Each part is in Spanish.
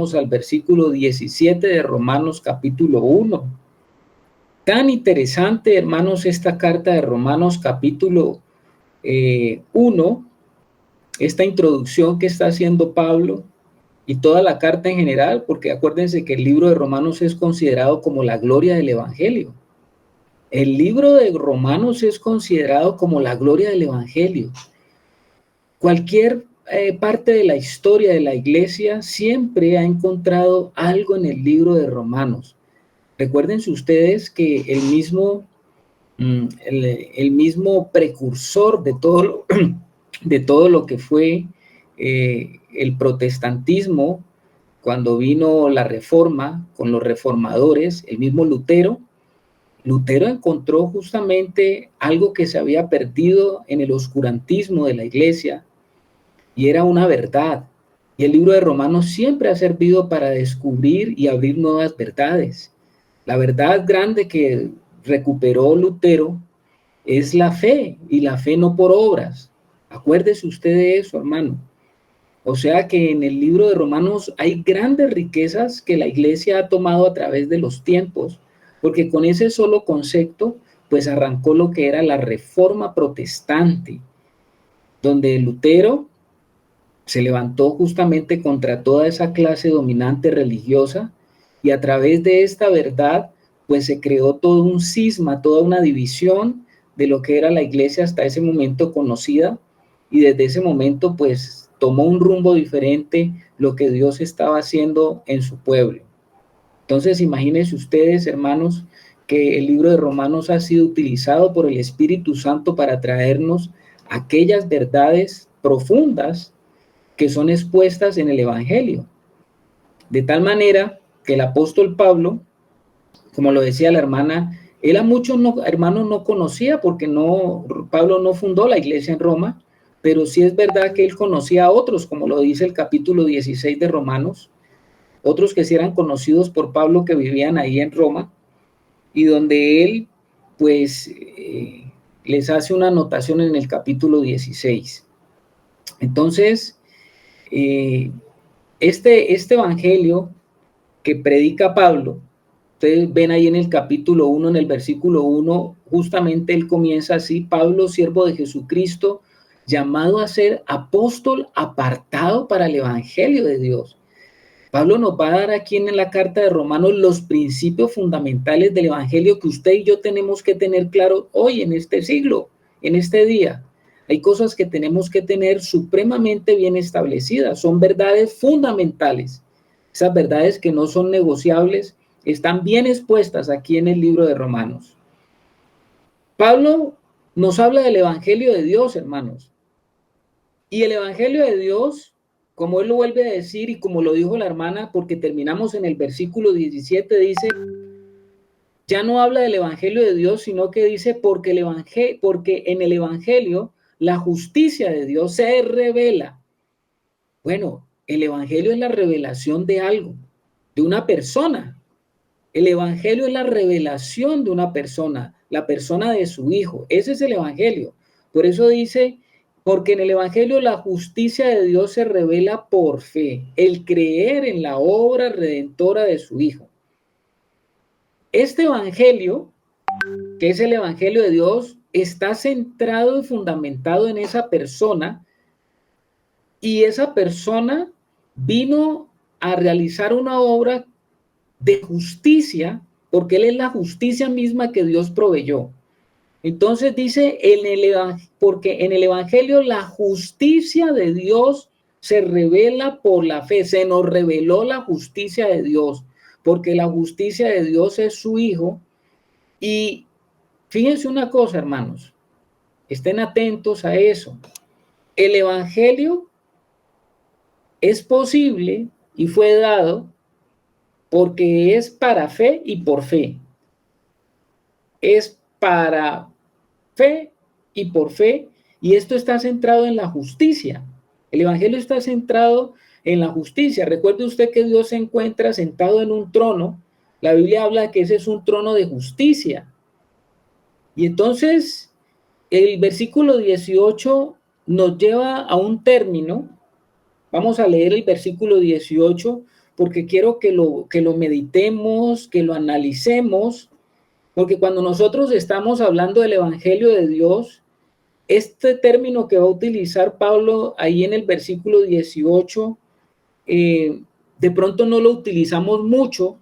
vamos al versículo 17 de Romanos capítulo 1. Tan interesante, hermanos, esta carta de Romanos capítulo 1, esta introducción que está haciendo Pablo y toda la carta en general, porque acuérdense que el libro de Romanos es considerado como la gloria del Evangelio. El libro de Romanos es considerado como la gloria del Evangelio. Cualquier parte de la historia de la iglesia siempre ha encontrado algo en el libro de Romanos. Recuérdense ustedes que el mismo precursor de todo lo que fue el protestantismo, cuando vino la reforma con los reformadores, el mismo Lutero encontró justamente algo que se había perdido en el oscurantismo de la iglesia, y era una verdad. Y el libro de Romanos siempre ha servido para descubrir y abrir nuevas verdades. La verdad grande que recuperó Lutero es la fe, y la fe no por obras. Acuérdese usted de eso, hermano. O sea que en el libro de Romanos hay grandes riquezas que la iglesia ha tomado a través de los tiempos, porque con ese solo concepto, pues arrancó lo que era la reforma protestante, donde Lutero se levantó justamente contra toda esa clase dominante religiosa, y a través de esta verdad pues se creó todo un cisma, toda una división de lo que era la iglesia hasta ese momento conocida, y desde ese momento pues tomó un rumbo diferente lo que Dios estaba haciendo en su pueblo. Entonces imagínense ustedes, hermanos, que el libro de Romanos ha sido utilizado por el Espíritu Santo para traernos aquellas verdades profundas que son expuestas en el Evangelio. De tal manera que el apóstol Pablo, como lo decía la hermana, él a muchos hermanos no conocía, porque Pablo no fundó la iglesia en Roma, pero sí es verdad que él conocía a otros, como lo dice el capítulo 16 de Romanos, otros que sí eran conocidos por Pablo, que vivían ahí en Roma, y donde él pues les hace una anotación en el capítulo 16. Entonces, este evangelio que predica Pablo, ustedes ven ahí en el capítulo 1, en el versículo 1, justamente él comienza así: Pablo, siervo de Jesucristo, llamado a ser apóstol apartado para el evangelio de Dios. Pablo nos va a dar aquí en la carta de Romanos los principios fundamentales del evangelio que usted y yo tenemos que tener claro hoy, en este siglo, en este día. Hay cosas que tenemos que tener supremamente bien establecidas, son verdades fundamentales. Esas verdades que no son negociables están bien expuestas aquí en el libro de Romanos. Pablo nos habla del evangelio de Dios, hermanos. Y el evangelio de Dios, como él lo vuelve a decir y como lo dijo la hermana, porque terminamos en el versículo 17, dice, ya no habla del evangelio de Dios, sino que dice, porque en el evangelio la justicia de Dios se revela. Bueno, el evangelio es la revelación de algo, de una persona. El evangelio es la revelación de una persona, la persona de su hijo. Ese es el evangelio. Por eso dice, porque en el evangelio la justicia de Dios se revela por fe, el creer en la obra redentora de su hijo. Este evangelio, que es el evangelio de Dios, está centrado y fundamentado en esa persona, y esa persona vino a realizar una obra de justicia, porque él es la justicia misma que Dios proveyó. Entonces dice, porque en el evangelio la justicia de Dios se revela por la fe. Se nos reveló la justicia de Dios, porque la justicia de Dios es su hijo. Y fíjense una cosa, hermanos, estén atentos a eso. El evangelio es posible y fue dado porque es para fe y por fe. Es para fe y por fe, y esto está centrado en la justicia. El evangelio está centrado en la justicia. Recuerde usted que Dios se encuentra sentado en un trono. La Biblia habla de que ese es un trono de justicia. Y entonces el versículo 18 nos lleva a un término. Vamos a leer el versículo 18, porque quiero que lo meditemos, que lo analicemos, porque cuando nosotros estamos hablando del Evangelio de Dios, este término que va a utilizar Pablo ahí en el versículo 18, de pronto no lo utilizamos mucho,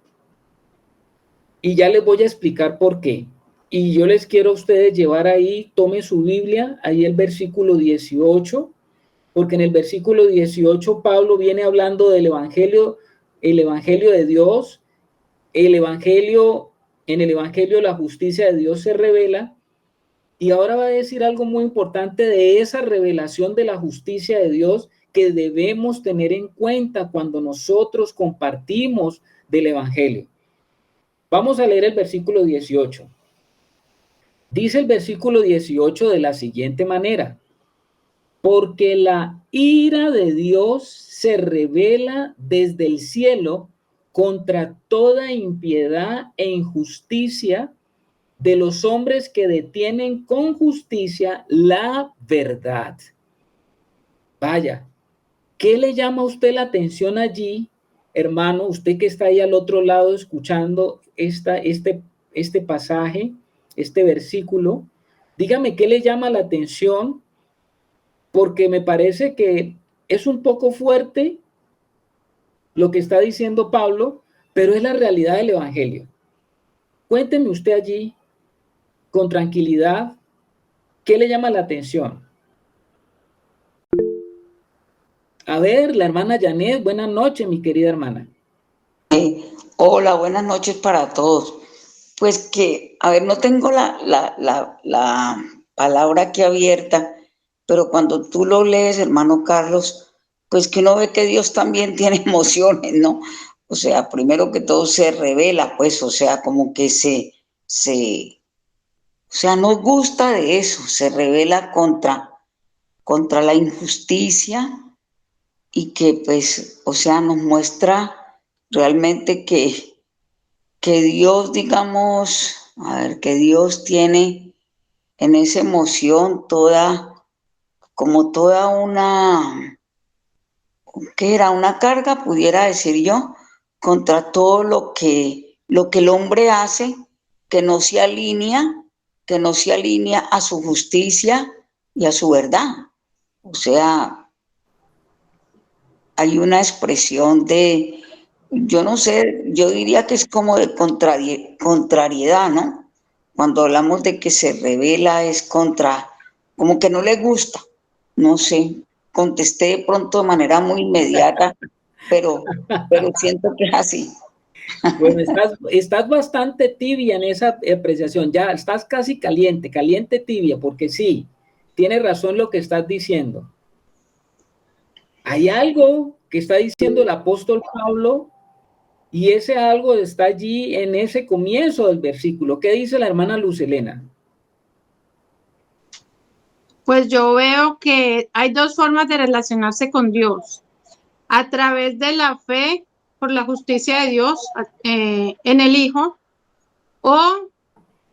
y ya les voy a explicar por qué. Y yo les quiero a ustedes llevar ahí, tome su Biblia, ahí el versículo 18, porque en el versículo 18 Pablo viene hablando del Evangelio, el Evangelio de Dios, el Evangelio, en el Evangelio la justicia de Dios se revela, y ahora va a decir algo muy importante de esa revelación de la justicia de Dios que debemos tener en cuenta cuando nosotros compartimos del Evangelio. Vamos a leer el versículo 18. Dice el versículo 18 de la siguiente manera: porque la ira de Dios se revela desde el cielo contra toda impiedad e injusticia de los hombres que detienen con justicia la verdad. Vaya, ¿qué le llama a usted la atención allí, hermano? Usted que está ahí al otro lado escuchando este pasaje, este versículo, dígame qué le llama la atención, porque me parece que es un poco fuerte lo que está diciendo Pablo, pero es la realidad del Evangelio. Cuénteme usted allí, con tranquilidad, ¿qué le llama la atención? A ver, la hermana Janet, buenas noches, mi querida hermana. Hola, buenas noches para todos. Pues que, a ver, no tengo la palabra aquí abierta, pero cuando tú lo lees, hermano Carlos, pues que uno ve que Dios también tiene emociones, ¿no? O sea, primero que todo se revela, pues, o sea, como que o sea, nos gusta de eso, se revela contra la injusticia y que, pues, o sea, nos muestra realmente que Dios, digamos, a ver, que Dios tiene en esa emoción como toda una, ¿qué era? Una carga, pudiera decir yo, contra todo lo que el hombre hace, que no se alinea, que no se alinea a su justicia y a su verdad. O sea, hay una expresión de, yo no sé, yo diría que es como de contrariedad, ¿no? Cuando hablamos de que se revela es como que no le gusta, no sé, contesté de pronto de manera muy inmediata, pero siento que es así. Bueno, estás bastante tibia en esa apreciación, ya estás casi caliente, caliente tibia, porque sí, tiene razón lo que estás diciendo. Hay algo que está diciendo el apóstol Pablo y ese algo está allí en ese comienzo del versículo. ¿Qué dice la hermana Luz Helena? Pues yo veo que hay dos formas de relacionarse con Dios: a través de la fe por la justicia de Dios en el Hijo, o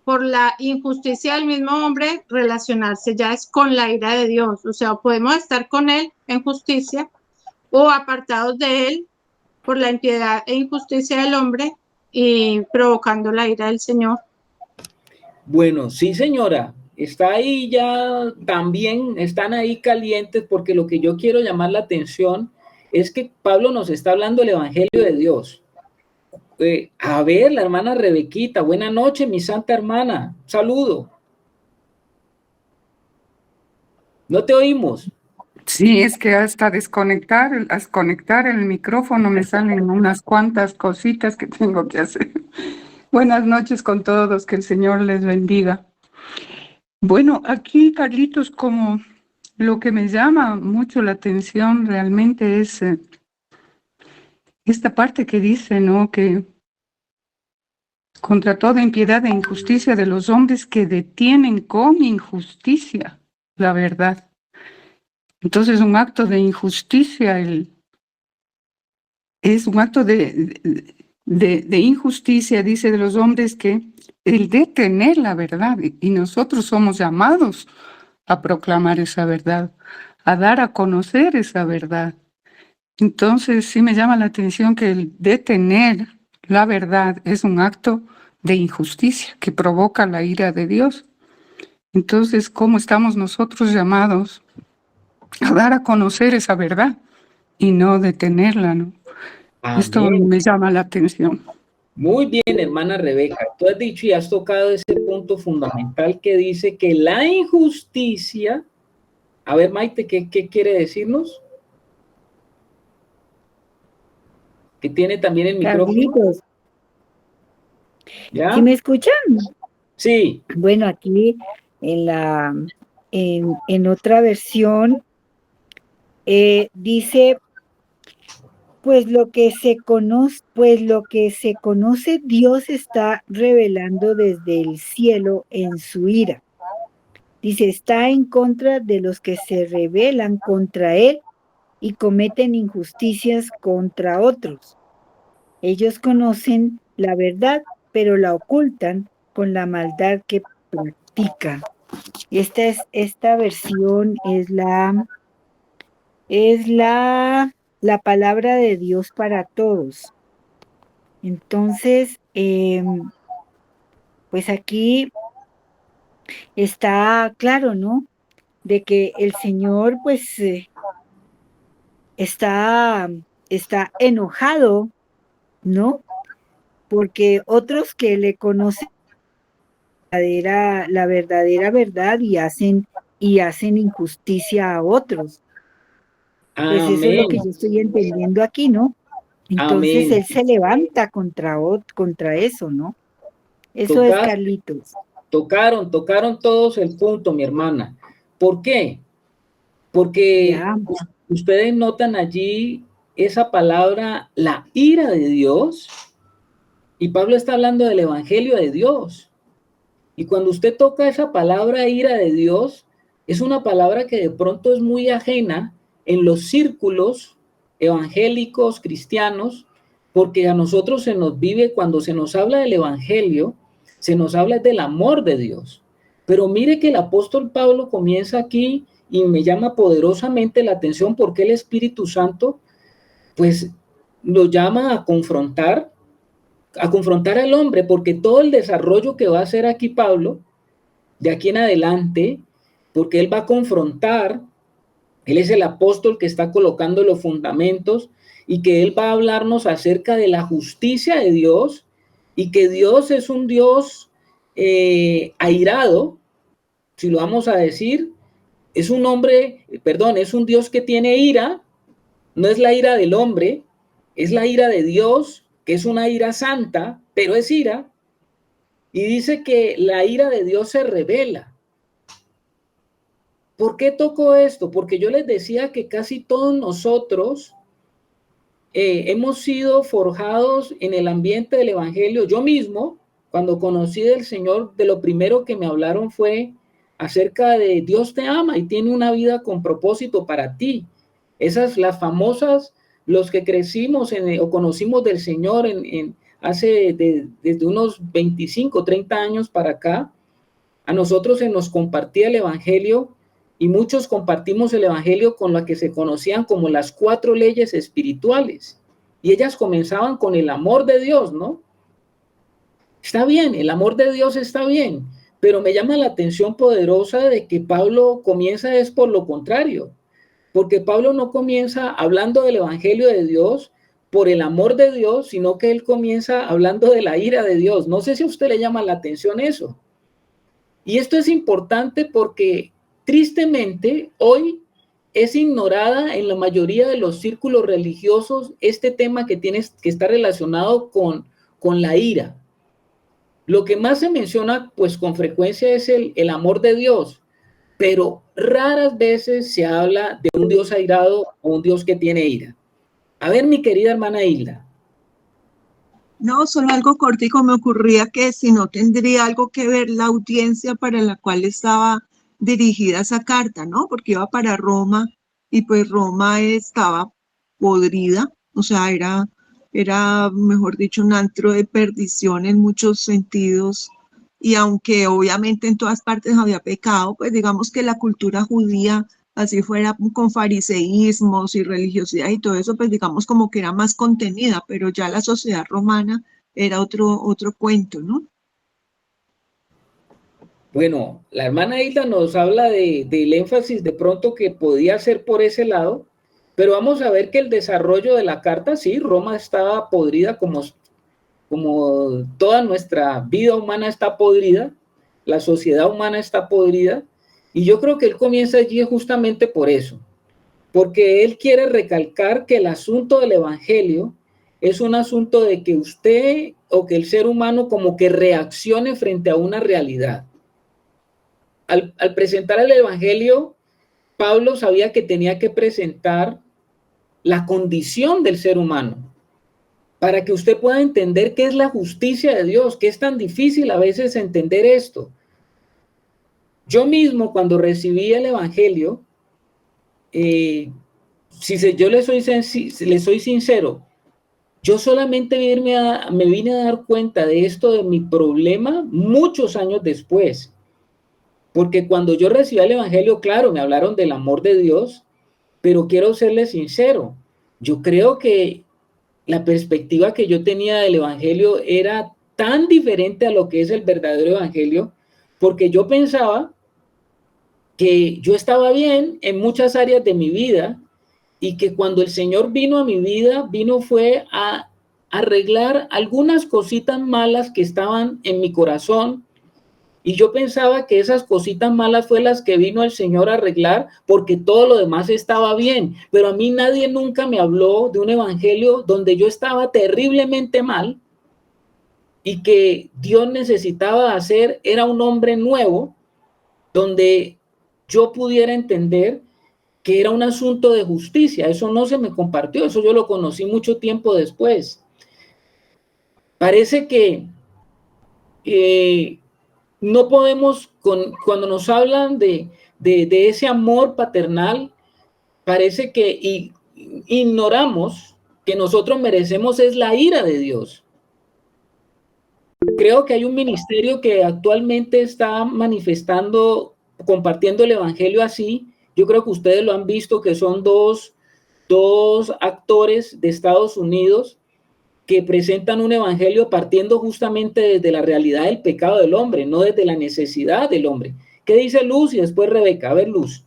por la injusticia del mismo hombre, relacionarse ya es con la ira de Dios. O sea, podemos estar con Él en justicia o apartados de Él por la impiedad e injusticia del hombre y provocando la ira del Señor. Bueno, sí, señora, está ahí ya también, están ahí calientes, porque lo que yo quiero llamar la atención es que Pablo nos está hablando del Evangelio de Dios. A ver, la hermana Rebequita, buena noche, mi santa hermana, saludo. No te oímos. Sí, es que hasta desconectar el micrófono me salen unas cuantas cositas que tengo que hacer. Buenas noches con todos, que el Señor les bendiga. Bueno, aquí, Carlitos, como lo que me llama mucho la atención realmente es esta parte que dice, ¿no? Que contra toda impiedad e injusticia de los hombres que detienen con injusticia la verdad. Entonces, un acto de injusticia, es un acto de injusticia, dice, de los hombres, que el detener la verdad, y nosotros somos llamados a proclamar esa verdad, a dar a conocer esa verdad. Entonces sí me llama la atención que el detener la verdad es un acto de injusticia que provoca la ira de Dios. Entonces, ¿cómo estamos nosotros llamados a dar a conocer esa verdad y no detenerla, ¿no? Esto Amén. me llama la atención. Muy bien, hermana Rebeca. Tú has dicho y has tocado ese punto fundamental que dice que la injusticia... A ver, Maite, ¿qué quiere decirnos? Que tiene también el micrófono. Carlitos, ¿Ya? ¿sí me escuchan? Sí. Bueno, aquí en otra versión dice, pues lo que se conoce, Dios está revelando desde el cielo en su ira. Dice, está en contra de los que se rebelan contra él y cometen injusticias contra otros. Ellos conocen la verdad, pero la ocultan con la maldad que practican. Esta versión es la palabra de Dios para todos. Entonces, pues aquí está claro, ¿no? De que el Señor, pues, está enojado, ¿no? Porque otros que le conocen la verdadera verdad y hacen injusticia a otros. Pues eso es lo que Amén. yo estoy entendiendo aquí, ¿no? Entonces Amén. él se levanta contra eso, ¿no? Eso es, Carlitos. Tocaron todos el punto, mi hermana. ¿Por qué? Porque Ya. ustedes notan allí esa palabra, la ira de Dios, y Pablo está hablando del evangelio de Dios. Y cuando usted toca esa palabra ira de Dios, es una palabra que de pronto es muy ajena en los círculos evangélicos cristianos, porque a nosotros se nos vive, cuando se nos habla del evangelio, se nos habla del amor de Dios. Pero mire que el apóstol Pablo comienza aquí y me llama poderosamente la atención porque el Espíritu Santo pues lo llama a confrontar al hombre, porque todo el desarrollo que va a hacer aquí Pablo, de aquí en adelante, porque él va a confrontar, él es el apóstol que está colocando los fundamentos y que él va a hablarnos acerca de la justicia de Dios y que Dios es un Dios airado, si lo vamos a decir, es un Dios que tiene ira, no es la ira del hombre, es la ira de Dios, que es una ira santa, pero es ira. Y dice que la ira de Dios se revela. ¿Por qué toco esto? Porque yo les decía que casi todos nosotros hemos sido forjados en el ambiente del evangelio. Yo mismo, cuando conocí del Señor, de lo primero que me hablaron fue acerca de Dios te ama y tiene una vida con propósito para ti. Esas, las famosas, los que crecimos o conocimos del Señor desde unos 25, 30 años para acá, a nosotros se nos compartía el evangelio y muchos compartimos el evangelio con la que se conocían como las 4 leyes espirituales. Y ellas comenzaban con el amor de Dios, ¿no? Está bien, el amor de Dios está bien, pero me llama la atención poderosa de que Pablo comienza es por lo contrario, porque Pablo no comienza hablando del evangelio de Dios por el amor de Dios, sino que él comienza hablando de la ira de Dios. No sé si a usted le llama la atención eso. Y esto es importante porque tristemente hoy es ignorada en la mayoría de los círculos religiosos este tema que está relacionado con la ira. Lo que más se menciona pues con frecuencia es el amor de Dios, pero raras veces se habla de un Dios airado o un Dios que tiene ira. A ver, mi querida hermana Hilda. No, solo algo cortico, me ocurría que si no tendría algo que ver la audiencia para la cual estaba dirigida esa carta, ¿no? Porque iba para Roma y pues Roma estaba podrida, o sea, era, mejor dicho, un antro de perdición en muchos sentidos. Y aunque obviamente en todas partes había pecado, pues digamos que la cultura judía así fuera con fariseísmos y religiosidad y todo eso, pues digamos como que era más contenida, pero ya la sociedad romana era otro cuento, ¿no? Bueno, la hermana Hilda nos habla del énfasis de pronto que podía ser por ese lado, pero vamos a ver que el desarrollo de la carta, sí, Roma estaba podrida como toda nuestra vida humana está podrida, la sociedad humana está podrida, y yo creo que él comienza allí justamente por eso, porque él quiere recalcar que el asunto del evangelio es un asunto de que usted o que el ser humano como que reaccione frente a una realidad. Al presentar el evangelio, Pablo sabía que tenía que presentar la condición del ser humano para que usted pueda entender qué es la justicia de Dios, que es tan difícil a veces entender esto. Yo mismo, cuando recibí el evangelio, yo le soy sincero, yo solamente me vine a dar cuenta de esto, de mi problema, muchos años después. Porque cuando yo recibí el evangelio, claro, me hablaron del amor de Dios, pero quiero serle sincero, yo creo que la perspectiva que yo tenía del evangelio era tan diferente a lo que es el verdadero evangelio, porque yo pensaba que yo estaba bien en muchas áreas de mi vida y que cuando el Señor vino a mi vida, fue a arreglar algunas cositas malas que estaban en mi corazón. Y yo pensaba que esas cositas malas fue las que vino el Señor a arreglar porque todo lo demás estaba bien. Pero a mí nadie nunca me habló de un evangelio donde yo estaba terriblemente mal y que Dios necesitaba hacer, era un hombre nuevo, donde yo pudiera entender que era un asunto de justicia. Eso no se me compartió, eso yo lo conocí mucho tiempo después. Parece que no podemos, cuando nos hablan de ese amor paternal, parece que ignoramos que nosotros merecemos es la ira de Dios. Creo que hay un ministerio que actualmente está manifestando, compartiendo el evangelio así. Yo creo que ustedes lo han visto, que son dos actores de Estados Unidos que presentan un evangelio partiendo justamente desde la realidad del pecado del hombre, no desde la necesidad del hombre. ¿Qué dice Luz? Y después Rebeca. A ver, Luz.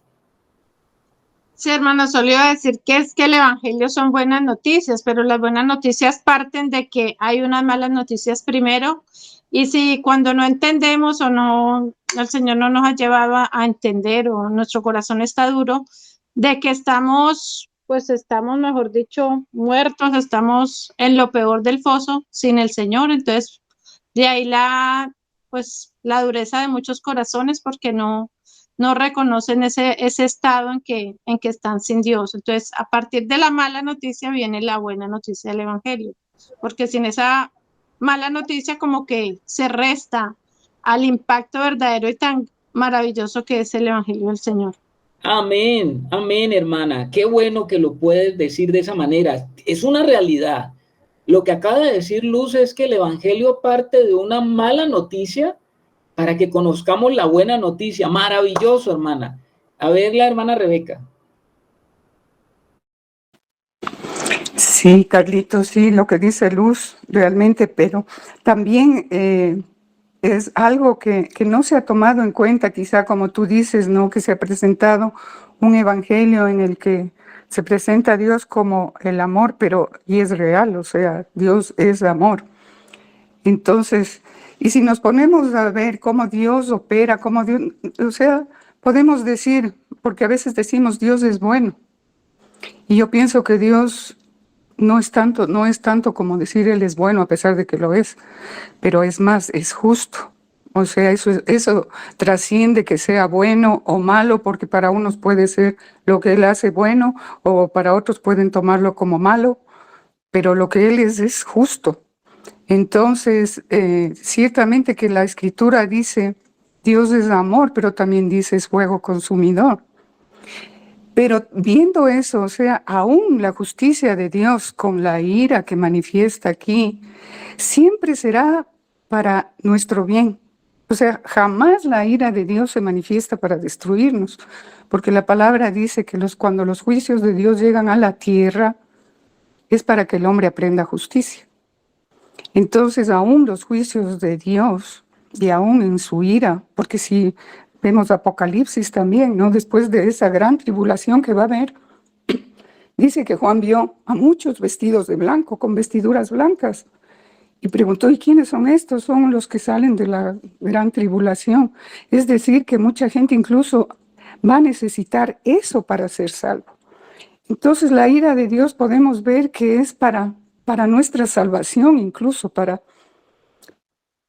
Sí, hermano, solo iba a decir que es que el evangelio son buenas noticias, pero las buenas noticias parten de que hay unas malas noticias primero. Y si cuando no entendemos o no, el Señor no nos ha llevado a entender o nuestro corazón está duro, de que estamos, mejor dicho, muertos, estamos en lo peor del foso sin el Señor. Entonces, de ahí la dureza de muchos corazones porque no reconocen ese estado en que están sin Dios. Entonces, a partir de la mala noticia viene la buena noticia del evangelio, porque sin esa mala noticia como que se resta al impacto verdadero y tan maravilloso que es el evangelio del Señor. Amén, amén, hermana. Qué bueno que lo puedes decir de esa manera. Es una realidad. Lo que acaba de decir Luz es que el evangelio parte de una mala noticia para que conozcamos la buena noticia. Maravilloso, hermana. A ver, la hermana Rebeca. Sí, Carlitos, sí, lo que dice Luz, realmente, pero también es algo que no se ha tomado en cuenta, quizá como tú dices, ¿no? Que se ha presentado un evangelio en el que se presenta a Dios como el amor, y es real, o sea, Dios es amor. Entonces, y si nos ponemos a ver cómo Dios opera, cómo Dios, o sea, podemos decir, porque a veces decimos Dios es bueno, y yo pienso que Dios no es tanto como decir Él es bueno, a pesar de que lo es, pero es más, es justo. O sea, eso trasciende que sea bueno o malo, porque para unos puede ser lo que Él hace bueno, o para otros pueden tomarlo como malo, pero lo que Él es justo. Entonces, ciertamente que la Escritura dice, Dios es amor, pero también dice es fuego consumidor. Pero viendo eso, o sea, aún la justicia de Dios con la ira que manifiesta aquí, siempre será para nuestro bien. O sea, jamás la ira de Dios se manifiesta para destruirnos, porque la palabra dice que cuando los juicios de Dios llegan a la tierra, es para que el hombre aprenda justicia. Entonces, aún los juicios de Dios, y aún en su ira, porque si vemos Apocalipsis también, ¿no? Después de esa gran tribulación que va a haber, dice que Juan vio a muchos vestidos de blanco, con vestiduras blancas, y preguntó, ¿y quiénes son estos? Son los que salen de la gran tribulación. Es decir, que mucha gente incluso va a necesitar eso para ser salvo. Entonces, la ira de Dios podemos ver que es para nuestra salvación, incluso para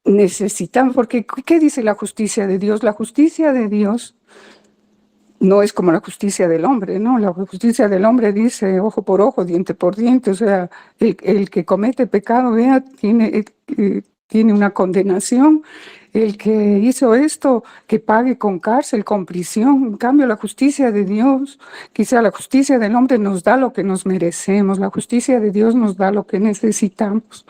necesitamos, porque ¿qué dice la justicia de Dios? La justicia de Dios no es como la justicia del hombre, ¿no? La justicia del hombre dice ojo por ojo, diente por diente, o sea, el que comete pecado, vea, tiene una condenación, el que hizo esto, que pague con cárcel, con prisión. En cambio, la justicia de Dios, quizá la justicia del hombre nos da lo que nos merecemos, la justicia de Dios nos da lo que necesitamos,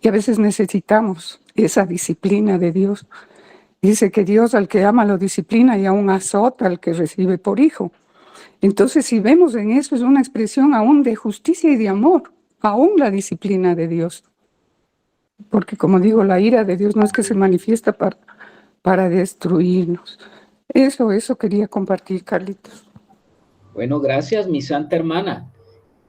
y a veces necesitamos esa disciplina de Dios. Dice que Dios al que ama lo disciplina y aún azota al que recibe por hijo. Entonces, si vemos en eso, es una expresión aún de justicia y de amor, aún la disciplina de Dios. Porque, como digo, la ira de Dios no es que se manifiesta para destruirnos. Eso quería compartir, Carlitos. Bueno, gracias, mi santa hermana.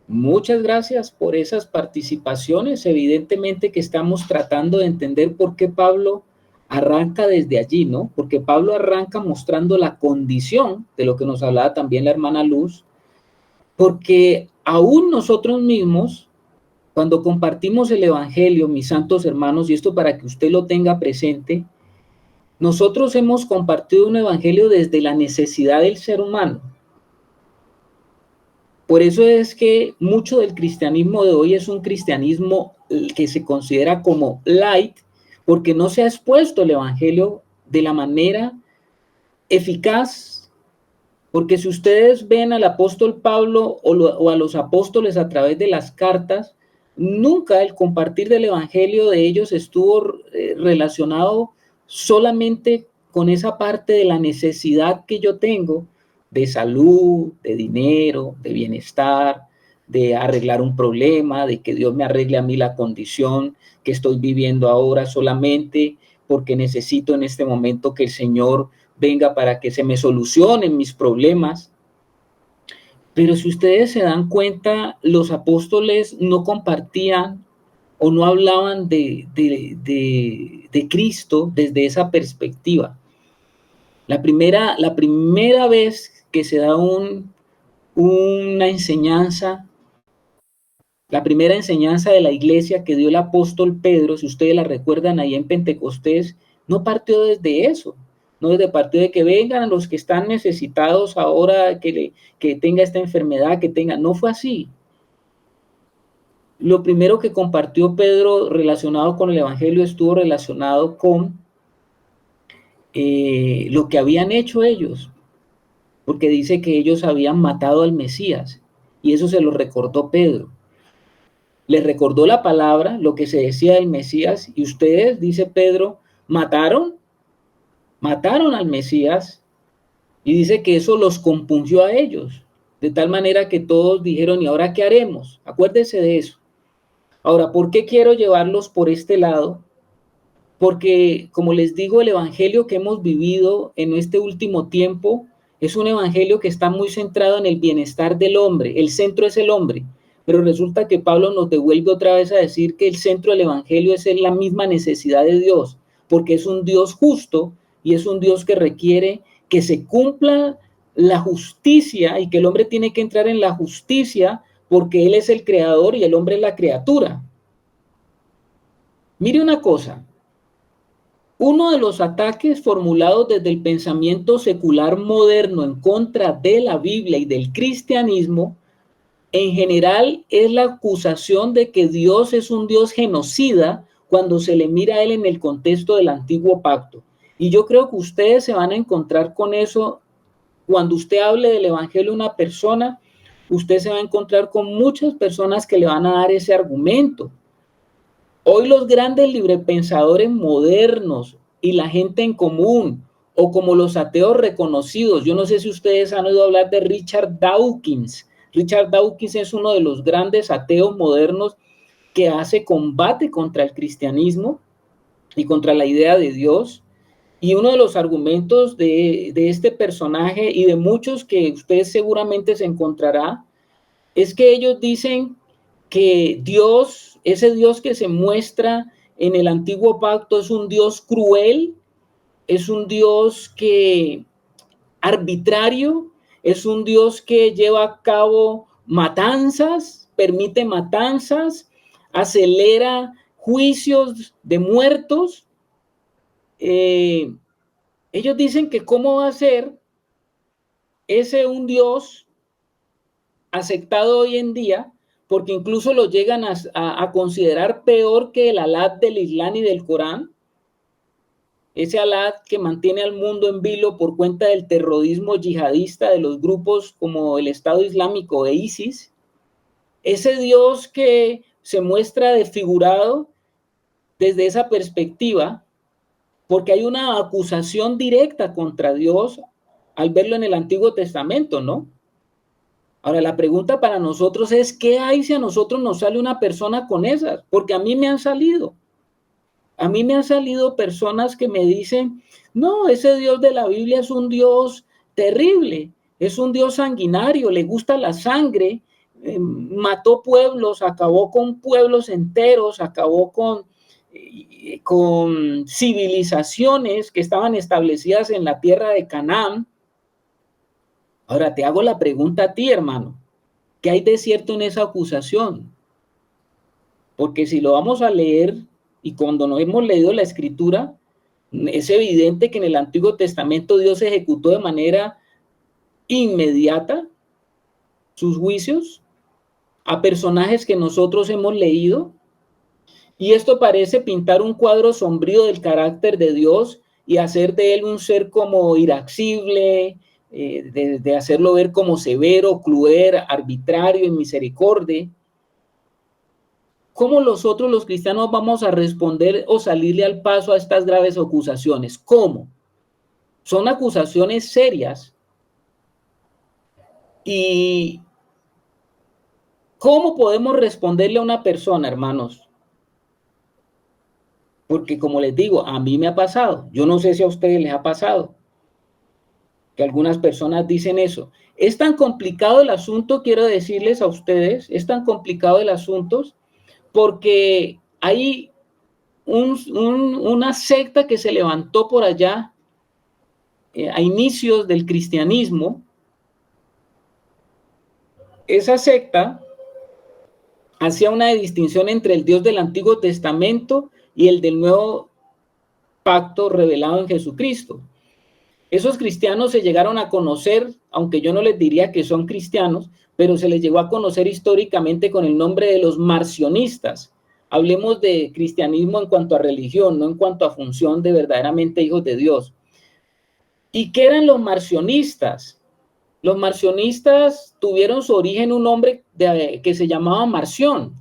Muchas gracias por esas participaciones. Evidentemente que estamos tratando de entender por qué Pablo arranca desde allí, ¿no? Porque Pablo arranca mostrando la condición de lo que nos hablaba también la hermana Luz, porque aún nosotros mismos, cuando compartimos el evangelio, mis santos hermanos, y esto para que usted lo tenga presente, nosotros hemos compartido un evangelio desde la necesidad del ser humano. Por eso es que mucho del cristianismo de hoy es un cristianismo que se considera como light, porque no se ha expuesto el evangelio de la manera eficaz. Porque si ustedes ven al apóstol Pablo o a los apóstoles a través de las cartas, nunca el compartir del evangelio de ellos estuvo relacionado solamente con esa parte de la necesidad que yo tengo de salud, de dinero, de bienestar, de arreglar un problema, de que Dios me arregle a mí la condición que estoy viviendo ahora solamente porque necesito en este momento que el Señor venga para que se me solucionen mis problemas. Pero si ustedes se dan cuenta, los apóstoles no compartían o no hablaban de Cristo desde esa perspectiva. La primera vez que se da una enseñanza, la primera enseñanza de la iglesia que dio el apóstol Pedro, si ustedes la recuerdan ahí en Pentecostés, no partió desde eso, no desde partió de que vengan los que están necesitados ahora, que tenga esta enfermedad, no fue así. Lo primero que compartió Pedro relacionado con el evangelio estuvo relacionado con lo que habían hecho ellos, porque dice que ellos habían matado al Mesías, y eso se lo recordó Pedro. Les recordó la palabra, lo que se decía del Mesías, y ustedes, dice Pedro, mataron al Mesías, y dice que eso los compungió a ellos, de tal manera que todos dijeron, ¿y ahora qué haremos? Acuérdense de eso. Ahora, ¿por qué quiero llevarlos por este lado? Porque, como les digo, el evangelio que hemos vivido en este último tiempo es un evangelio que está muy centrado en el bienestar del hombre. El centro es el hombre. Pero resulta que Pablo nos devuelve otra vez a decir que el centro del evangelio es la misma necesidad de Dios, porque es un Dios justo y es un Dios que requiere que se cumpla la justicia y que el hombre tiene que entrar en la justicia porque Él es el creador y el hombre es la criatura. Mire una cosa. Uno de los ataques formulados desde el pensamiento secular moderno en contra de la Biblia y del cristianismo, en general, es la acusación de que Dios es un Dios genocida cuando se le mira a Él en el contexto del antiguo pacto. Y yo creo que ustedes se van a encontrar con eso cuando usted hable del evangelio a una persona, usted se va a encontrar con muchas personas que le van a dar ese argumento. Hoy los grandes librepensadores modernos, y la gente en común, o como los ateos reconocidos. Yo no sé si ustedes han oído hablar de Richard Dawkins. Richard Dawkins es uno de los grandes ateos modernos que hace combate contra el cristianismo y contra la idea de Dios. Y uno de los argumentos de este personaje y de muchos que usted seguramente se encontrará, es que ellos dicen que Dios, ese Dios que se muestra en el antiguo pacto, es un Dios cruel, es un Dios que arbitrario, es un Dios que lleva a cabo matanzas, permite matanzas, acelera juicios de muertos. Ellos dicen que cómo va a ser ese un Dios aceptado hoy en día, porque incluso lo llegan a considerar peor que el Alá del Islam y del Corán, ese Alá que mantiene al mundo en vilo por cuenta del terrorismo yihadista de los grupos como el Estado Islámico e ISIS, ese Dios que se muestra desfigurado desde esa perspectiva, porque hay una acusación directa contra Dios al verlo en el Antiguo Testamento, ¿no? Ahora, la pregunta para nosotros es, ¿qué hay si a nosotros nos sale una persona con esas? Porque a mí me han salido. A mí me han salido personas que me dicen, no, ese Dios de la Biblia es un Dios terrible, es un Dios sanguinario, le gusta la sangre, mató pueblos, acabó con pueblos enteros, acabó con civilizaciones que estaban establecidas en la tierra de Canaán. Ahora te hago la pregunta a ti, hermano, ¿qué hay de cierto en esa acusación? Porque si lo vamos a leer, y cuando no hemos leído la Escritura, es evidente que en el Antiguo Testamento Dios ejecutó de manera inmediata sus juicios a personajes que nosotros hemos leído, y esto parece pintar un cuadro sombrío del carácter de Dios y hacer de él un ser como irascible, de hacerlo ver como severo, cruel, arbitrario, inmisericordia. ¿Cómo nosotros los cristianos vamos a responder o salirle al paso a estas graves acusaciones? ¿Cómo? Son acusaciones serias. ¿Y cómo podemos responderle a una persona, hermanos? Porque como les digo, a mí me ha pasado. Yo no sé si a ustedes les ha pasado. Que algunas personas dicen eso. Es tan complicado el asunto, quiero decirles a ustedes, es tan complicado el asunto porque hay una secta que se levantó por allá a inicios del cristianismo. Esa secta hacía una distinción entre el Dios del Antiguo Testamento y el del Nuevo Pacto revelado en Jesucristo. Esos cristianos se llegaron a conocer, aunque yo no les diría que son cristianos, pero se les llegó a conocer históricamente con el nombre de los marcionistas. Hablemos de cristianismo en cuanto a religión, no en cuanto a función de verdaderamente hijos de Dios. ¿Y qué eran los marcionistas? Los marcionistas tuvieron su origen en un hombre que se llamaba Marción,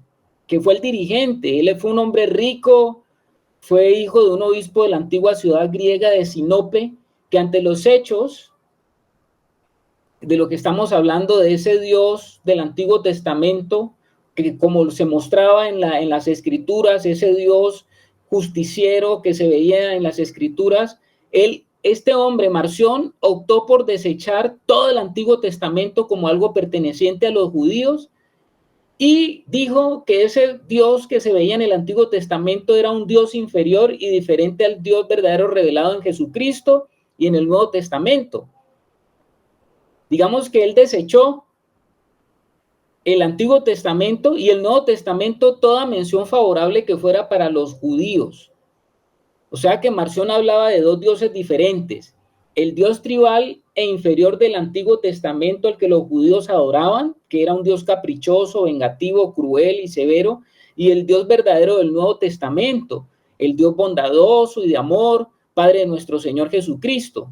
que fue el dirigente. Él fue un hombre rico, fue hijo de un obispo de la antigua ciudad griega de Sinope, que ante los hechos de lo que estamos hablando, de ese Dios del Antiguo Testamento, que como se mostraba en las Escrituras, ese Dios justiciero que se veía en las Escrituras, este hombre, Marción, optó por desechar todo el Antiguo Testamento como algo perteneciente a los judíos y dijo que ese Dios que se veía en el Antiguo Testamento era un Dios inferior y diferente al Dios verdadero revelado en Jesucristo y en el Nuevo Testamento. Digamos que él desechó el Antiguo Testamento y el Nuevo Testamento toda mención favorable que fuera para los judíos. O sea que Marción hablaba de dos dioses diferentes, el Dios tribal e inferior del Antiguo Testamento, al que los judíos adoraban, que era un Dios caprichoso, vengativo, cruel y severo, y el Dios verdadero del Nuevo Testamento, el Dios bondadoso y de amor, Padre de nuestro Señor Jesucristo.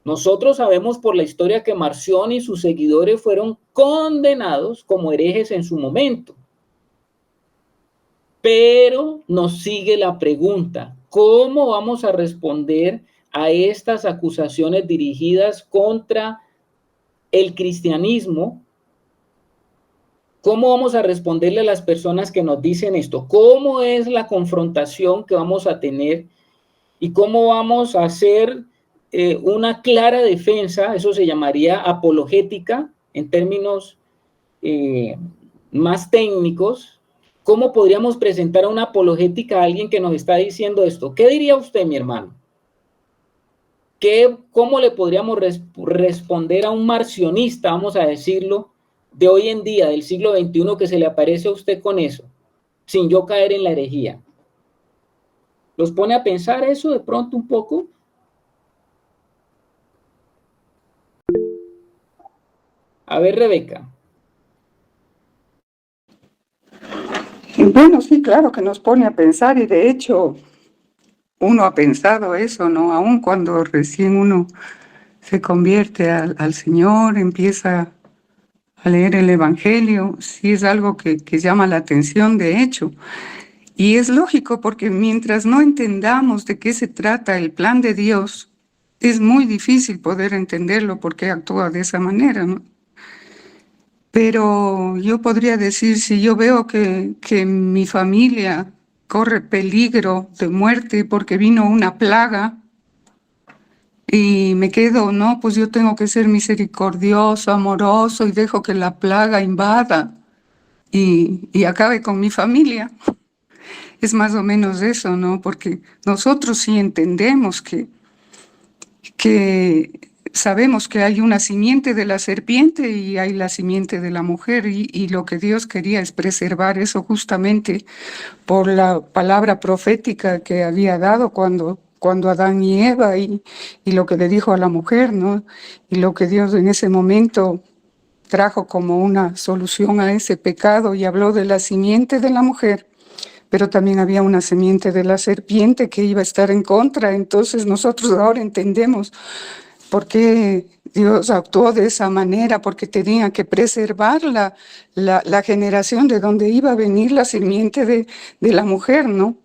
Nosotros sabemos por la historia que Marción y sus seguidores fueron condenados como herejes en su momento. Pero nos sigue la pregunta, ¿cómo vamos a responder a estas acusaciones dirigidas contra el cristianismo? ¿Cómo vamos a responderle a las personas que nos dicen esto? ¿Cómo es la confrontación que vamos a tener? ¿Y cómo vamos a hacer una clara defensa? Eso se llamaría apologética en términos más técnicos. ¿Cómo podríamos presentar una apologética a alguien que nos está diciendo esto? ¿Qué diría usted, mi hermano? ¿Cómo le podríamos responder a un marcionista, vamos a decirlo, de hoy en día, del siglo XXI, que se le aparece a usted con eso, sin yo caer en la herejía? ¿Los pone a pensar eso de pronto un poco? A ver, Rebeca. Bueno, sí, claro que nos pone a pensar y de hecho uno ha pensado eso, ¿no? Aún cuando recién uno se convierte al Señor, empieza a leer el Evangelio, sí es algo que llama la atención, de hecho. Y es lógico porque mientras no entendamos de qué se trata el plan de Dios, es muy difícil poder entenderlo porque actúa de esa manera, ¿no? Pero yo podría decir, si yo veo que mi familia corre peligro de muerte porque vino una plaga y me quedo, no, pues yo tengo que ser misericordioso, amoroso y dejo que la plaga invada y acabe con mi familia. Es más o menos eso, ¿no? Porque nosotros sí entendemos que sabemos que hay una simiente de la serpiente y hay la simiente de la mujer y lo que Dios quería es preservar eso justamente por la palabra profética que había dado cuando Adán y Eva y lo que le dijo a la mujer, ¿no? Y lo que Dios en ese momento trajo como una solución a ese pecado y habló de la simiente de la mujer, pero también había una simiente de la serpiente que iba a estar en contra. Entonces nosotros ahora entendemos por qué Dios actuó de esa manera, porque tenía que preservar la generación de donde iba a venir la simiente de la mujer, ¿no?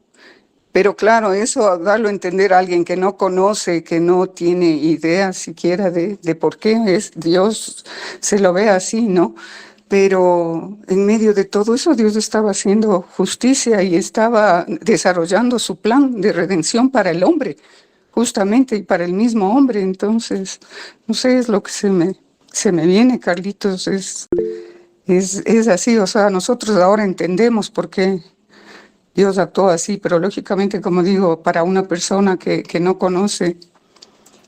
Pero claro, eso darlo a entender a alguien que no conoce, que no tiene idea siquiera de por qué es Dios, se lo ve así, ¿no? Pero en medio de todo eso Dios estaba haciendo justicia y estaba desarrollando su plan de redención para el hombre, justamente, y para el mismo hombre. Entonces, no sé, es lo que se me viene, Carlitos, es así. O sea, nosotros ahora entendemos por qué Dios actuó así, pero lógicamente, como digo, para una persona que no conoce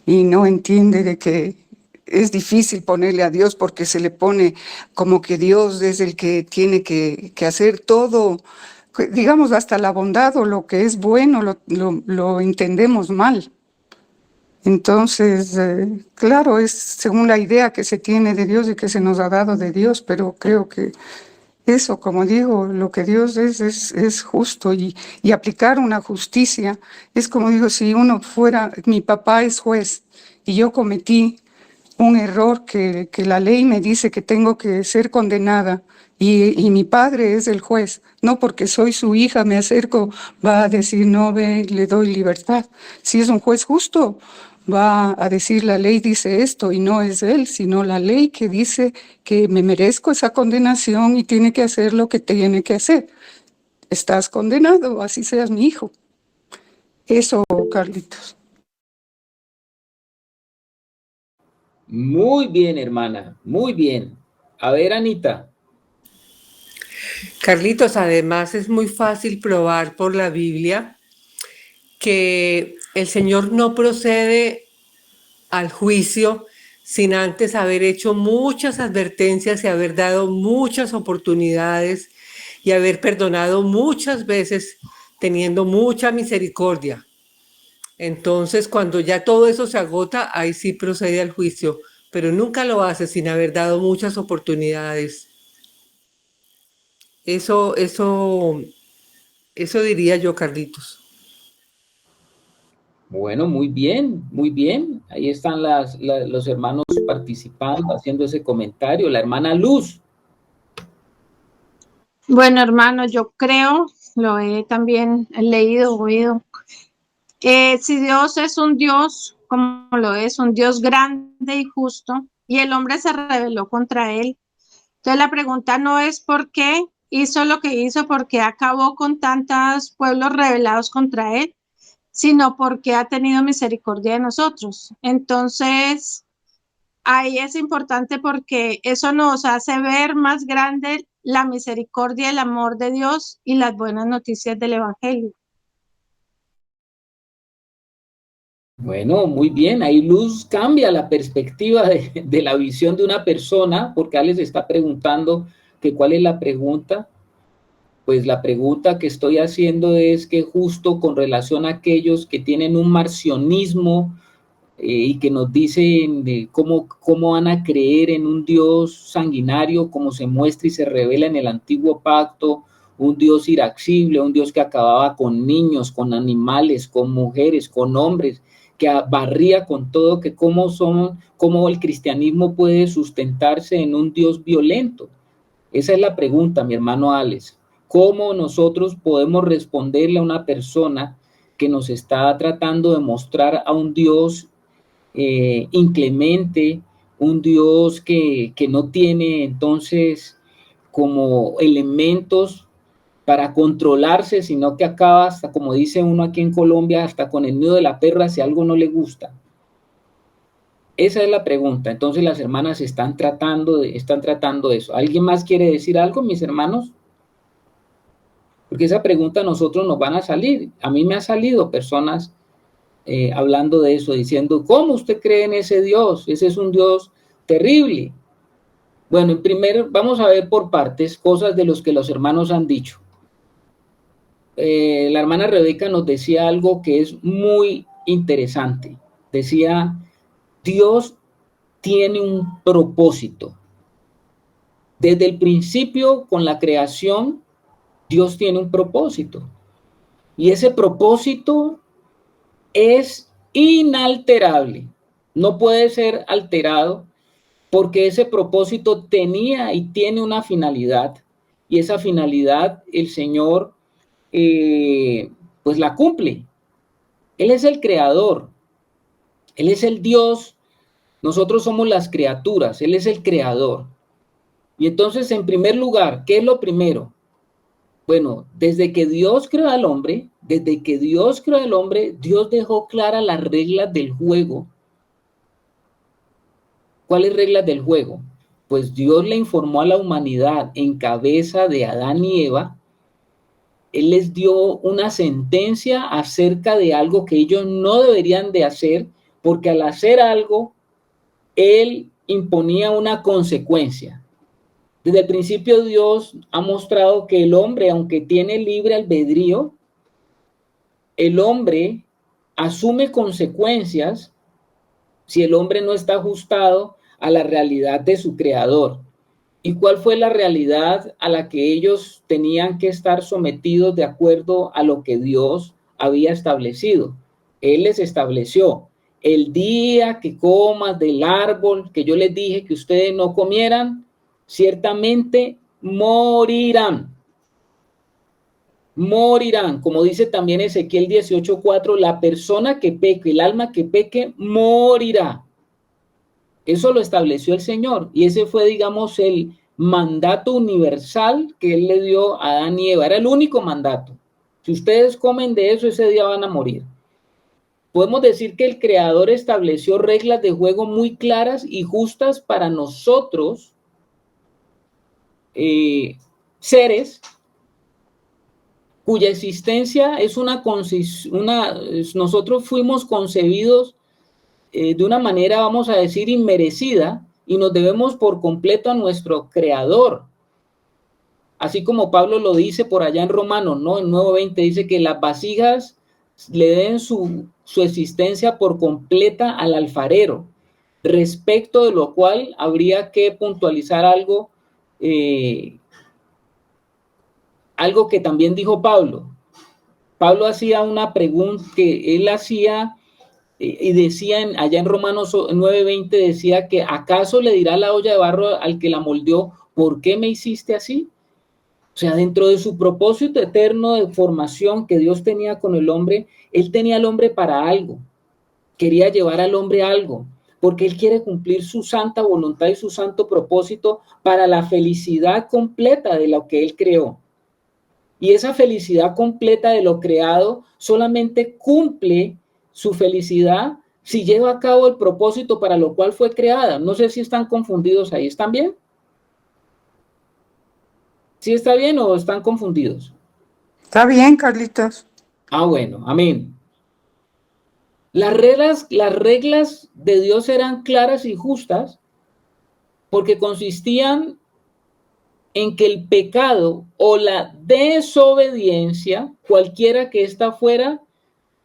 y no entiende de que es difícil ponerle a Dios porque se le pone como que Dios es el que tiene que hacer todo, digamos hasta la bondad o lo que es bueno, lo entendemos mal. Entonces, claro, es según la idea que se tiene de Dios y que se nos ha dado de Dios, pero creo que eso, como digo, lo que Dios es justo y aplicar una justicia. Es como digo, si uno fuera, mi papá es juez y yo cometí un error que la ley me dice que tengo que ser condenada y mi padre es el juez, no porque soy su hija me acerco, va a decir no, ve, le doy libertad. Si es un juez justo, va a decir la ley dice esto y no es él, sino la ley que dice que me merezco esa condenación y tiene que hacer lo que tiene que hacer. Estás condenado, así seas mi hijo. Eso, Carlitos. Muy bien, hermana, muy bien. A ver, Anita. Carlitos, además es muy fácil probar por la Biblia que el Señor no procede al juicio sin antes haber hecho muchas advertencias y haber dado muchas oportunidades y haber perdonado muchas veces teniendo mucha misericordia. Entonces, cuando ya todo eso se agota, ahí sí procede al juicio, pero nunca lo hace sin haber dado muchas oportunidades. Eso diría yo, Carlitos. Bueno, muy bien, muy bien. Ahí están los hermanos participando, haciendo ese comentario. La hermana Luz. Bueno, hermano, yo creo, lo he también leído, oído, Si Dios es un Dios, como lo es, un Dios grande y justo, y el hombre se rebeló contra él, entonces la pregunta no es por qué hizo lo que hizo, por qué acabó con tantos pueblos rebelados contra él, sino porque ha tenido misericordia de nosotros. Entonces, ahí es importante porque eso nos hace ver más grande la misericordia, el amor de Dios y las buenas noticias del Evangelio. Bueno, muy bien, ahí Luz cambia la perspectiva de la visión de una persona, porque Alex está preguntando que cuál es la pregunta. Pues la pregunta que estoy haciendo es que justo con relación a aquellos que tienen un marcionismo y que nos dicen de cómo van a creer en un Dios sanguinario como se muestra y se revela en el antiguo pacto, un Dios irascible, un Dios que acababa con niños, con animales, con mujeres, con hombres, que barría con todo, que cómo el cristianismo puede sustentarse en un Dios violento. Esa es la pregunta, mi hermano Alex. ¿Cómo nosotros podemos responderle a una persona que nos está tratando de mostrar a un Dios inclemente, un Dios que no tiene entonces como elementos para controlarse, sino que acaba hasta, como dice uno aquí en Colombia, hasta con el nido de la perra si algo no le gusta? Esa es la pregunta. Entonces las hermanas están tratando eso. ¿Alguien más quiere decir algo, mis hermanos? Porque esa pregunta a nosotros nos van a salir. A mí me ha salido personas hablando de eso, diciendo, ¿cómo usted cree en ese Dios? Ese es un Dios terrible. Bueno, primero vamos a ver por partes cosas de los que los hermanos han dicho. La hermana Rebeca nos decía algo que es muy interesante. Decía, Dios tiene un propósito. Desde el principio, con la creación, Dios tiene un propósito. Y ese propósito es inalterable. No puede ser alterado porque ese propósito tenía y tiene una finalidad. Y esa finalidad el Señor pues la cumple. Él es el creador. Él es el Dios. Nosotros somos las criaturas. Él es el creador. Y entonces, en primer lugar, ¿qué es lo primero? Bueno, desde que Dios creó al hombre, Dios dejó claras las reglas del juego. ¿Cuáles reglas del juego? Pues Dios le informó a la humanidad en cabeza de Adán y Eva. Él les dio una sentencia acerca de algo que ellos no deberían de hacer, porque al hacer algo, Él imponía una consecuencia. Desde el principio Dios ha mostrado que el hombre, aunque tiene libre albedrío, el hombre asume consecuencias si el hombre no está ajustado a la realidad de su creador. ¿Y cuál fue la realidad a la que ellos tenían que estar sometidos de acuerdo a lo que Dios había establecido? Él les estableció, el día que comas del árbol que yo les dije que ustedes no comieran, ciertamente morirán. Morirán, como dice también Ezequiel 18:4, la persona que peque, el alma que peque, morirá. Eso lo estableció el Señor y ese fue, digamos, el mandato universal que Él le dio a Adán y Eva. Era el único mandato. Si ustedes comen de eso, ese día van a morir. Podemos decir que el Creador estableció reglas de juego muy claras y justas para nosotros, seres cuya existencia es nosotros fuimos concebidos de una manera, vamos a decir, inmerecida, y nos debemos por completo a nuestro Creador. Así como Pablo lo dice por allá en Romanos, ¿no? En 9:20 dice que las vasijas le den su existencia por completa al alfarero, respecto de lo cual habría que puntualizar algo que también dijo Pablo. Pablo hacía una pregunta que él hacía y decía allá en Romanos 9:20, decía que ¿acaso le dirá la olla de barro al que la moldeó, ¿por qué me hiciste así? O sea, dentro de su propósito eterno de formación que Dios tenía con el hombre, Él tenía al hombre para algo. Quería llevar al hombre a algo, porque Él quiere cumplir su santa voluntad y su santo propósito para la felicidad completa de lo que Él creó. Y esa felicidad completa de lo creado solamente cumple su felicidad si lleva a cabo el propósito para lo cual fue creada. No sé si están confundidos ahí. ¿Están bien? ¿Sí está bien o están confundidos? Está bien, Carlitos. Ah, bueno, amén. Las reglas de Dios eran claras y justas porque consistían en que el pecado o la desobediencia, cualquiera que ésta fuera,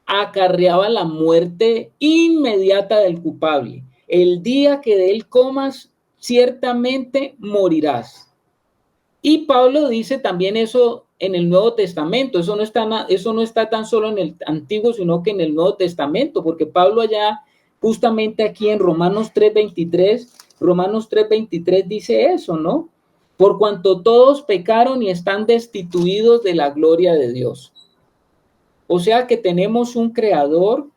acarreaba la muerte inmediata del culpable. El día que de él comas, ciertamente morirás. Y Pablo dice también eso en el Nuevo Testamento. Eso no está tan solo en el Antiguo, sino que en el Nuevo Testamento, porque Pablo allá, justamente aquí en Romanos 3:23 dice eso, ¿no? Por cuanto todos pecaron y están destituidos de la gloria de Dios. O sea que tenemos un creador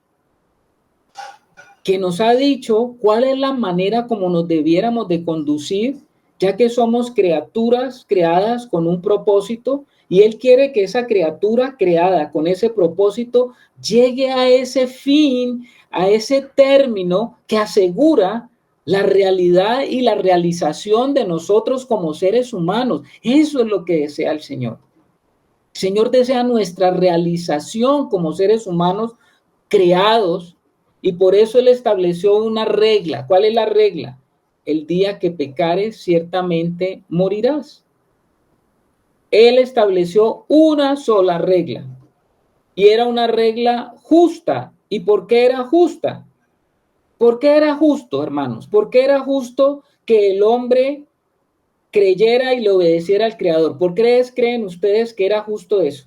que nos ha dicho cuál es la manera como nos debiéramos de conducir, ya que somos criaturas creadas con un propósito y Él quiere que esa criatura creada con ese propósito llegue a ese fin, a ese término que asegura la realidad y la realización de nosotros como seres humanos. Eso es lo que desea el Señor. El Señor desea nuestra realización como seres humanos creados y por eso Él estableció una regla. ¿Cuál es la regla? El día que pecares, ciertamente morirás. Él estableció una sola regla y era una regla justa. ¿Y por qué era justa? ¿Por qué era justo, hermanos? ¿Por qué era justo que el hombre creyera y le obedeciera al Creador? ¿Por qué creen ustedes que era justo eso?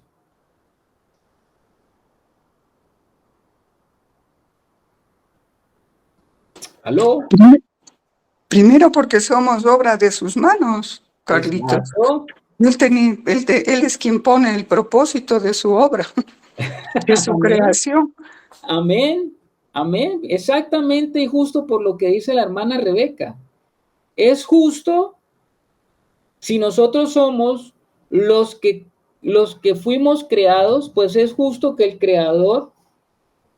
¿Aló? Primero porque somos obra de sus manos, Carlitos. Exacto. Él es quien pone el propósito de su obra, de su creación. Amén, amén, exactamente y justo por lo que dice la hermana Rebeca. Es justo si nosotros somos los que fuimos creados, pues es justo que el Creador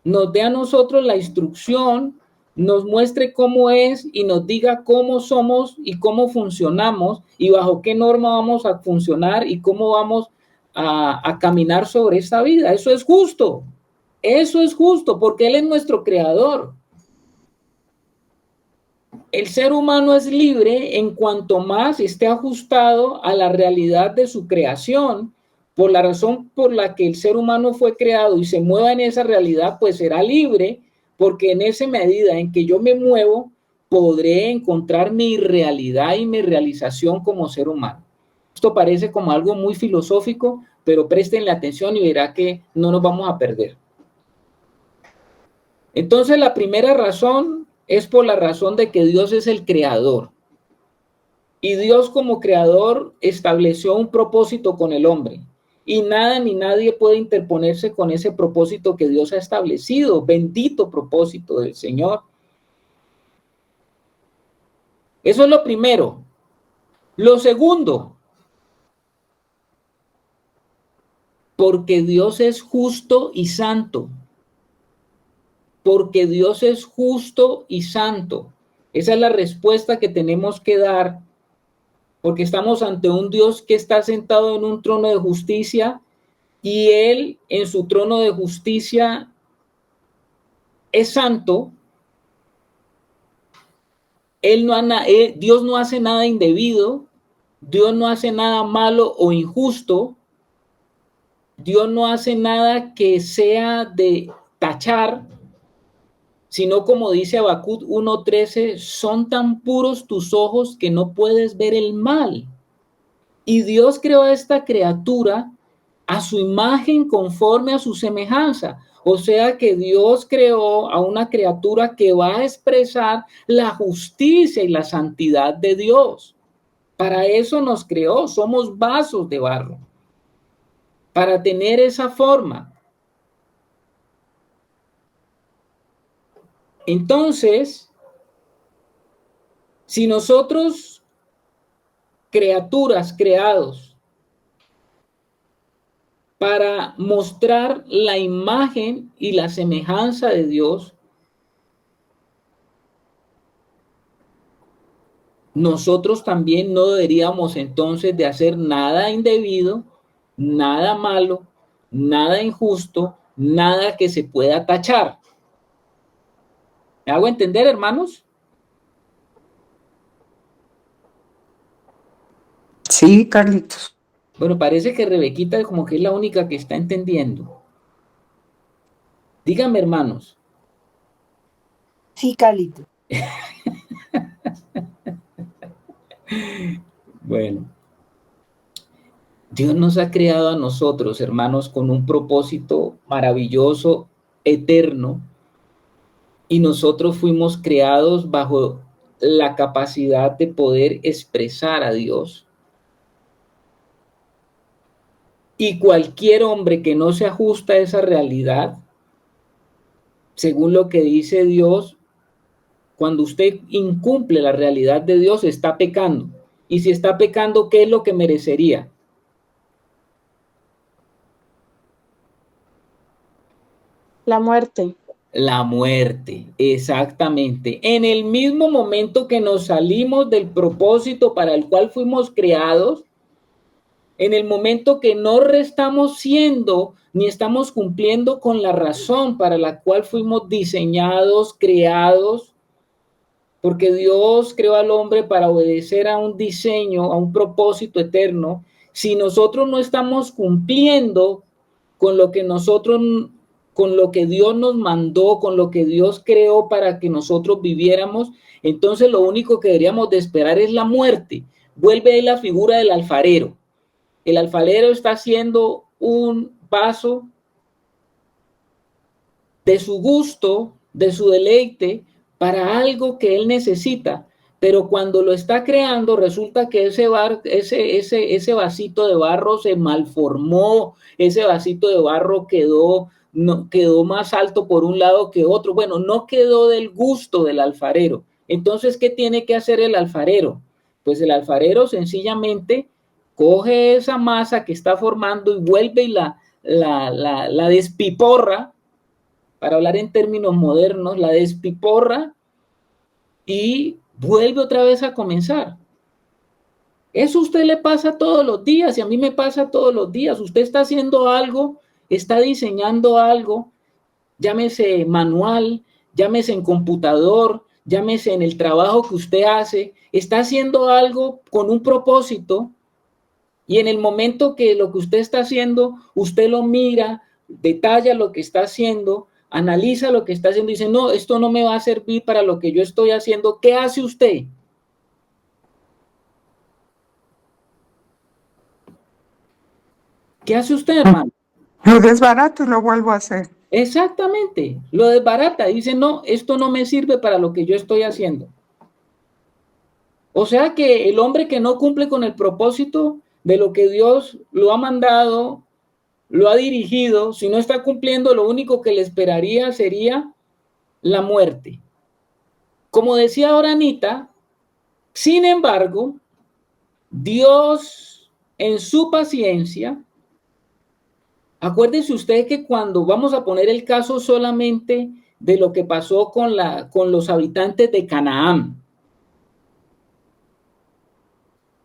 nos dé a nosotros la instrucción, nos muestre cómo es y nos diga cómo somos y cómo funcionamos y bajo qué norma vamos a funcionar y cómo vamos a caminar sobre esta vida. Eso es justo. Eso es justo porque Él es nuestro creador. El ser humano es libre en cuanto más esté ajustado a la realidad de su creación. Por la razón por la que el ser humano fue creado y se mueva en esa realidad, pues será libre, porque en esa medida en que yo me muevo, podré encontrar mi realidad y mi realización como ser humano. Esto parece como algo muy filosófico, pero prestenle atención y verá que no nos vamos a perder. Entonces, la primera razón es por la razón de que Dios es el creador. Y Dios como creador estableció un propósito con el hombre. Y nada ni nadie puede interponerse con ese propósito que Dios ha establecido. Bendito propósito del Señor. Eso es lo primero. Lo segundo, porque Dios es justo y santo. Porque Dios es justo y santo. Esa es la respuesta que tenemos que dar, porque estamos ante un Dios que está sentado en un trono de justicia y Él en su trono de justicia es santo. Dios no hace nada indebido, Dios no hace nada malo o injusto, Dios no hace nada que sea de tachar, sino como dice Habacuc 1:13, son tan puros tus ojos que no puedes ver el mal. Y Dios creó a esta criatura a su imagen conforme a su semejanza. O sea que Dios creó a una criatura que va a expresar la justicia y la santidad de Dios. Para eso nos creó, somos vasos de barro, para tener esa forma. Entonces, si nosotros, criaturas creados, para mostrar la imagen y la semejanza de Dios, nosotros también no deberíamos entonces de hacer nada indebido, nada malo, nada injusto, nada que se pueda tachar. ¿Me hago entender, hermanos? Sí, Carlitos. Bueno, parece que Rebequita como que es la única que está entendiendo. Díganme, hermanos. Sí, Carlito. Bueno, Dios nos ha creado a nosotros, hermanos, con un propósito maravilloso, eterno, y nosotros fuimos creados bajo la capacidad de poder expresar a Dios. Y cualquier hombre que no se ajusta a esa realidad, según lo que dice Dios, cuando usted incumple la realidad de Dios, está pecando. Y si está pecando, ¿qué es lo que merecería? La muerte. La muerte, exactamente. En el mismo momento que nos salimos del propósito para el cual fuimos creados, en el momento que no estamos siendo ni estamos cumpliendo con la razón para la cual fuimos diseñados, creados, porque Dios creó al hombre para obedecer a un diseño, a un propósito eterno. Si nosotros no estamos cumpliendo con lo que nosotros, con lo que Dios nos mandó, con lo que Dios creó para que nosotros viviéramos, entonces lo único que deberíamos de esperar es la muerte. Vuelve ahí la figura del alfarero. El alfarero está haciendo un vaso de su gusto, de su deleite, para algo que él necesita, pero cuando lo está creando resulta que ese vasito de barro se malformó, ese vasito de barro quedó más alto por un lado que otro, bueno, no quedó del gusto del alfarero. Entonces, ¿qué tiene que hacer el alfarero? Pues el alfarero sencillamente coge esa masa que está formando y vuelve y la despiporra, para hablar en términos modernos, la despiporra y vuelve otra vez a comenzar. Eso a usted le pasa todos los días y a mí me pasa todos los días. Usted está haciendo algo, está diseñando algo, llámese manual, llámese en computador, llámese en el trabajo que usted hace, está haciendo algo con un propósito y en el momento que lo que usted está haciendo, usted lo mira, detalla lo que está haciendo, analiza lo que está haciendo y dice, no, esto no me va a servir para lo que yo estoy haciendo. ¿Qué hace usted? ¿Qué hace usted, hermano? Lo desbarato y lo vuelvo a hacer. Exactamente, lo desbarata. Dice, no, esto no me sirve para lo que yo estoy haciendo. O sea que el hombre que no cumple con el propósito de lo que Dios lo ha mandado, lo ha dirigido, si no está cumpliendo, lo único que le esperaría sería la muerte. Como decía ahora Anita, sin embargo, Dios en su paciencia, acuérdense ustedes que cuando vamos a poner el caso solamente de lo que pasó con los habitantes de Canaán.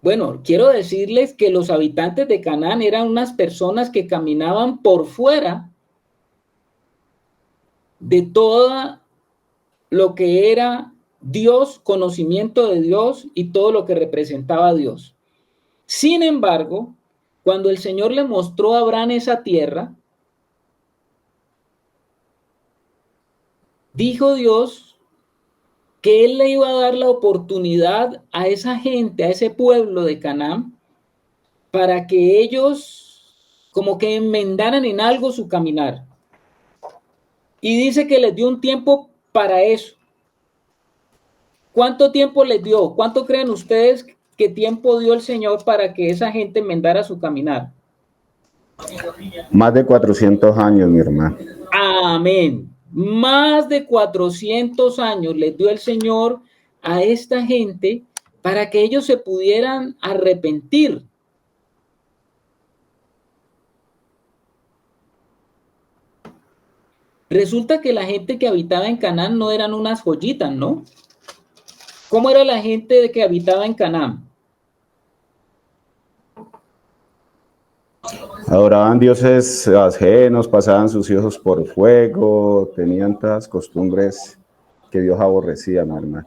Bueno, quiero decirles que los habitantes de Canaán eran unas personas que caminaban por fuera de todo lo que era Dios, conocimiento de Dios y todo lo que representaba a Dios. Sin embargo, cuando el Señor le mostró a Abraham esa tierra, dijo Dios que Él le iba a dar la oportunidad a esa gente, a ese pueblo de Canaán, para que ellos como que enmendaran en algo su caminar. Y dice que les dio un tiempo para eso. ¿Cuánto tiempo les dio? ¿Cuánto creen ustedes qué tiempo dio el Señor para que esa gente enmendara su caminar? Más de 400 años, mi hermano. Amén. Más de 400 años les dio el Señor a esta gente para que ellos se pudieran arrepentir. Resulta que la gente que habitaba en Canaán no eran unas joyitas, ¿no? ¿Cómo era la gente que habitaba en Canaán? Adoraban dioses ajenos, pasaban sus hijos por fuego, tenían todas costumbres que Dios aborrecía, mi hermano.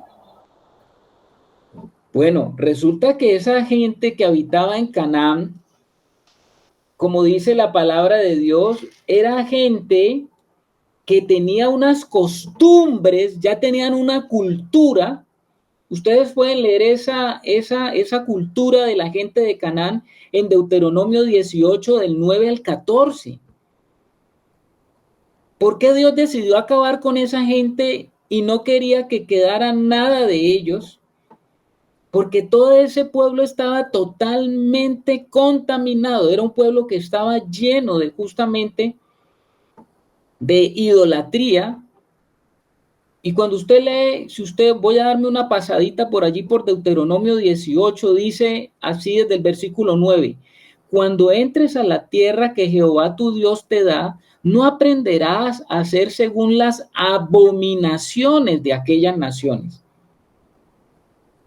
Bueno, resulta que esa gente que habitaba en Canaán, como dice la palabra de Dios, era gente que tenía unas costumbres, ya tenían una cultura. Ustedes pueden leer esa cultura de la gente de Canaán en Deuteronomio 18, del 9 al 14. ¿Por qué Dios decidió acabar con esa gente y no quería que quedara nada de ellos? Porque todo ese pueblo estaba totalmente contaminado. Era un pueblo que estaba lleno de justamente de idolatría. Y cuando usted lee, si usted, voy a darme una pasadita por allí por Deuteronomio 18, dice así desde el versículo 9, cuando entres a la tierra que Jehová tu Dios te da, no aprenderás a hacer según las abominaciones de aquellas naciones.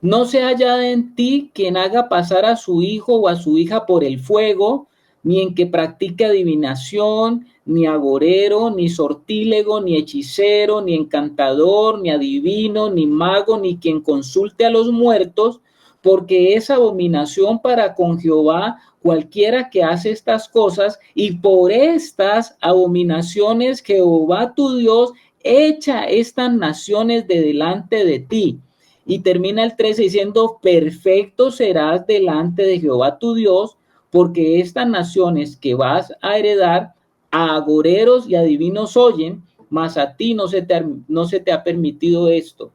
No se haya en ti quien haga pasar a su hijo o a su hija por el fuego, ni en que practique adivinación, ni agorero, ni sortílego, ni hechicero, ni encantador, ni adivino, ni mago, ni quien consulte a los muertos, porque es abominación para con Jehová cualquiera que hace estas cosas, y por estas abominaciones Jehová tu Dios echa estas naciones de delante de ti. Y termina el 13 diciendo, perfecto serás delante de Jehová tu Dios, porque estas naciones que vas a heredar a agoreros y adivinos oyen, mas a ti no se te ha permitido esto,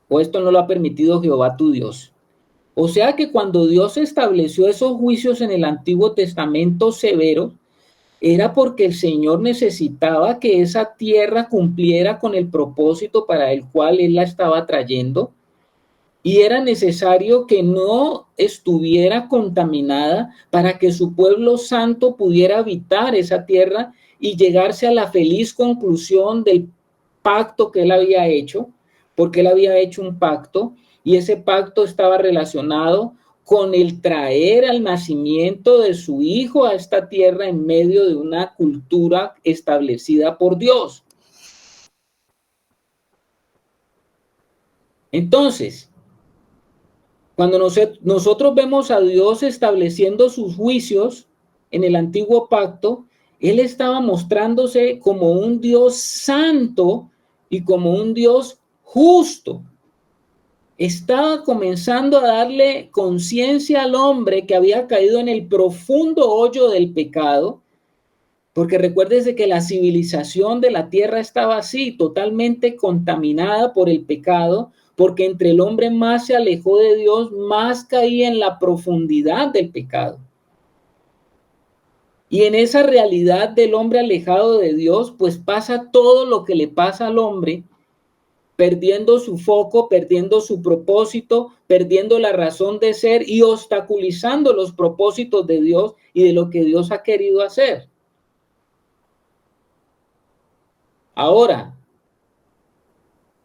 o esto no lo ha permitido Jehová tu Dios. O sea que cuando Dios estableció esos juicios en el Antiguo Testamento severos, era porque el Señor necesitaba que esa tierra cumpliera con el propósito para el cual Él la estaba trayendo, y era necesario que no estuviera contaminada para que su pueblo santo pudiera habitar esa tierra y llegarse a la feliz conclusión del pacto que Él había hecho, porque Él había hecho un pacto, y ese pacto estaba relacionado con el traer al nacimiento de su hijo a esta tierra en medio de una cultura establecida por Dios. Entonces, cuando nosotros vemos a Dios estableciendo sus juicios en el antiguo pacto, Él estaba mostrándose como un Dios santo y como un Dios justo. Estaba comenzando a darle conciencia al hombre que había caído en el profundo hoyo del pecado, porque recuérdese que la civilización de la tierra estaba así, totalmente contaminada por el pecado, porque entre el hombre más se alejó de Dios, más caía en la profundidad del pecado. Y en esa realidad del hombre alejado de Dios, pues pasa todo lo que le pasa al hombre, perdiendo su foco, perdiendo su propósito, perdiendo la razón de ser y obstaculizando los propósitos de Dios y de lo que Dios ha querido hacer. Ahora,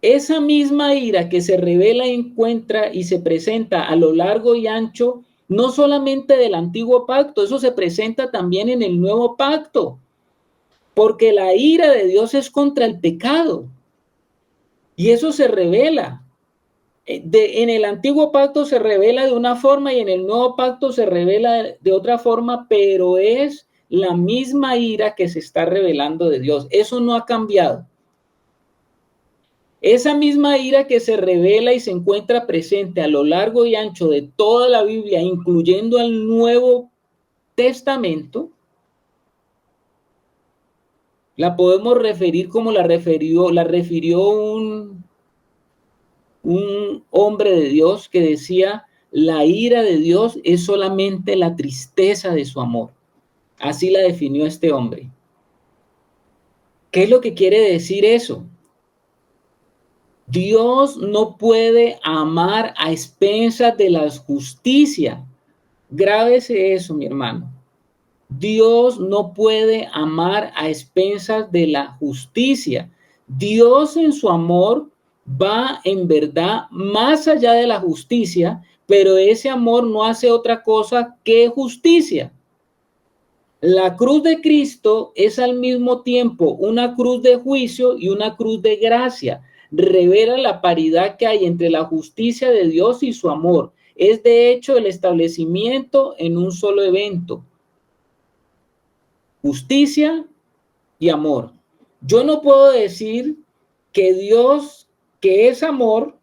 esa misma ira que se revela, encuentra y se presenta a lo largo y ancho, no solamente del antiguo pacto, eso se presenta también en el nuevo pacto, porque la ira de Dios es contra el pecado. Y eso se revela. En el antiguo pacto se revela de una forma y en el nuevo pacto se revela de otra forma, pero es la misma ira que se está revelando de Dios. Eso no ha cambiado. Esa misma ira que se revela y se encuentra presente a lo largo y ancho de toda la Biblia, incluyendo el Nuevo Testamento, la podemos referir como la refirió un hombre de Dios que decía, la ira de Dios es solamente la tristeza de su amor. Así la definió este hombre. ¿Qué es lo que quiere decir eso? Dios no puede amar a expensas de la justicia. Grábese eso, mi hermano. Dios no puede amar a expensas de la justicia. Dios en su amor va en verdad más allá de la justicia, pero ese amor no hace otra cosa que justicia. La cruz de Cristo es al mismo tiempo una cruz de juicio y una cruz de gracia. Revela la paridad que hay entre la justicia de Dios y su amor. Es de hecho el establecimiento en un solo evento. Justicia y amor. Yo no puedo decir que Dios, que es amor,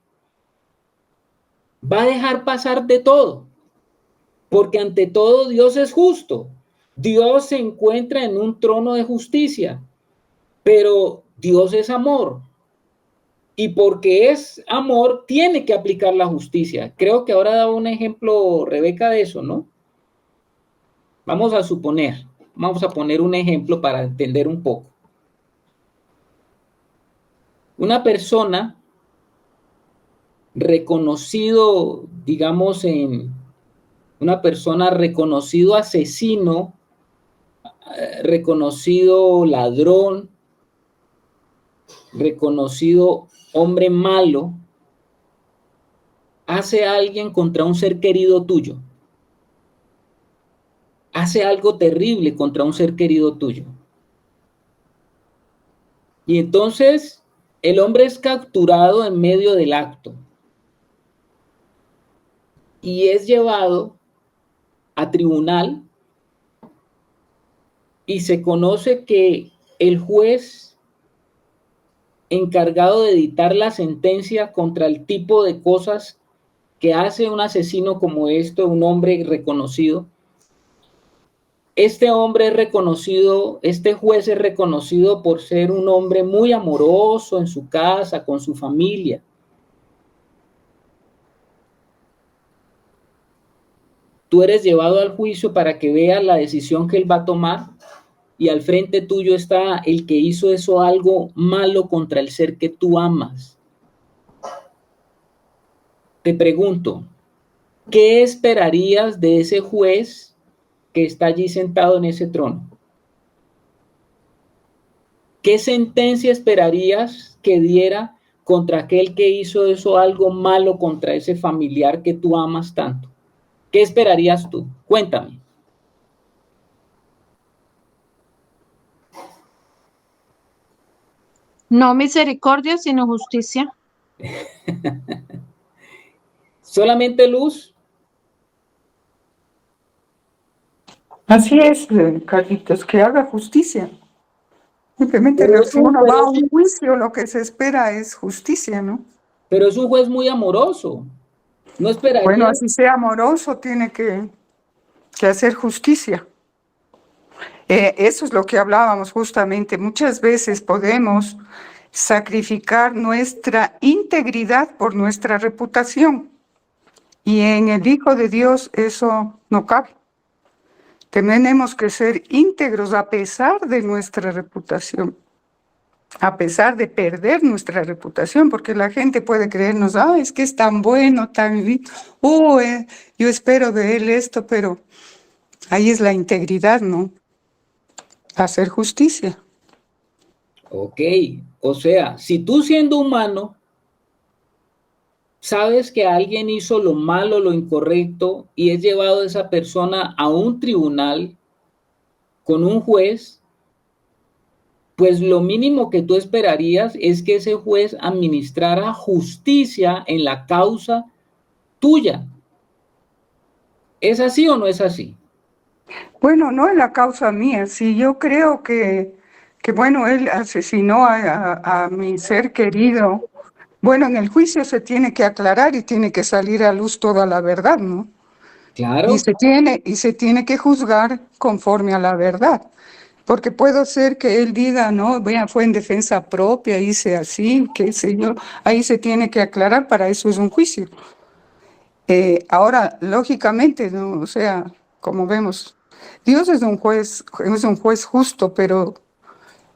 va a dejar pasar de todo, porque ante todo Dios es justo. Dios se encuentra en un trono de justicia, pero Dios es amor. Y porque es amor, tiene que aplicar la justicia. Creo que ahora daba un ejemplo, Rebeca, de eso, ¿no? Vamos a poner un ejemplo para entender un poco. Una persona reconocido, digamos, una persona reconocido asesino, reconocido ladrón, reconocido hombre malo, hace a alguien contra un ser querido tuyo. Hace algo terrible contra un ser querido tuyo. Y entonces el hombre es capturado en medio del acto y es llevado a tribunal y se conoce que el juez encargado de dictar la sentencia contra el tipo de cosas que hace un asesino como esto, un hombre reconocido, este hombre es reconocido, este juez es reconocido por ser un hombre muy amoroso en su casa, con su familia. Tú eres llevado al juicio para que veas la decisión que él va a tomar y al frente tuyo está el que hizo eso algo malo contra el ser que tú amas. Te pregunto, ¿qué esperarías de ese juez que está allí sentado en ese trono? ¿Qué sentencia esperarías que diera contra aquel que hizo eso algo malo contra ese familiar que tú amas tanto? ¿Qué esperarías tú? Cuéntame. No misericordia, sino justicia. ¿Solamente luz? Así es, Carlitos, que haga justicia. Simplemente Pero si uno va a un juicio, lo que se espera es justicia, ¿no? Pero es un juez muy amoroso. No esperaría. Bueno, así sea amoroso, tiene que hacer justicia. Eso es lo que hablábamos justamente. Muchas veces podemos sacrificar nuestra integridad por nuestra reputación. Y en el Hijo de Dios eso no cabe. Tenemos que ser íntegros a pesar de nuestra reputación, a pesar de perder nuestra reputación, porque la gente puede creernos, es que es tan bueno, tan bien, yo espero de él esto, pero ahí es la integridad, ¿no? Hacer justicia. Ok, o sea, si tú siendo humano sabes que alguien hizo lo malo, lo incorrecto, y es llevado esa persona a un tribunal con un juez, pues lo mínimo que tú esperarías es que ese juez administrara justicia en la causa tuya. ¿Es así o no es así? Bueno, no en la causa mía, sí, yo creo que bueno, él asesinó a mi ser querido. Bueno, en el juicio se tiene que aclarar y tiene que salir a luz toda la verdad, ¿no? Claro. Y se tiene que juzgar conforme a la verdad. Porque puede ser que él diga, no, vea, fue en defensa propia, hice así, qué sé yo. Ahí se tiene que aclarar, para eso es un juicio. Ahora, lógicamente, ¿no? O sea, como vemos, Dios es un juez justo, pero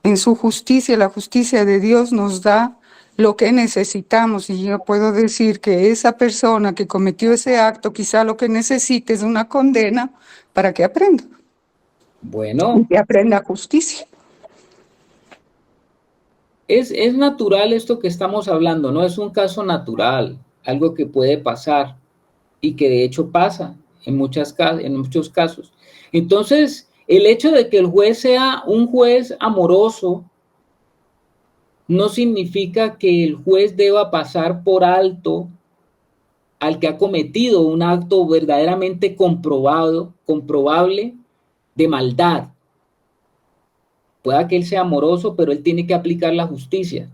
en su justicia, la justicia de Dios nos da lo que necesitamos. Y yo puedo decir que esa persona que cometió ese acto, quizá lo que necesite es una condena para que aprenda. Bueno, Y que aprenda justicia. es natural esto que estamos hablando, ¿no? Es un caso natural, algo que puede pasar y que de hecho pasa en muchos casos. Entonces, el hecho de que el juez sea un juez amoroso no significa que el juez deba pasar por alto al que ha cometido un acto verdaderamente comprobable de maldad. Pueda que él sea amoroso, pero él tiene que aplicar la justicia.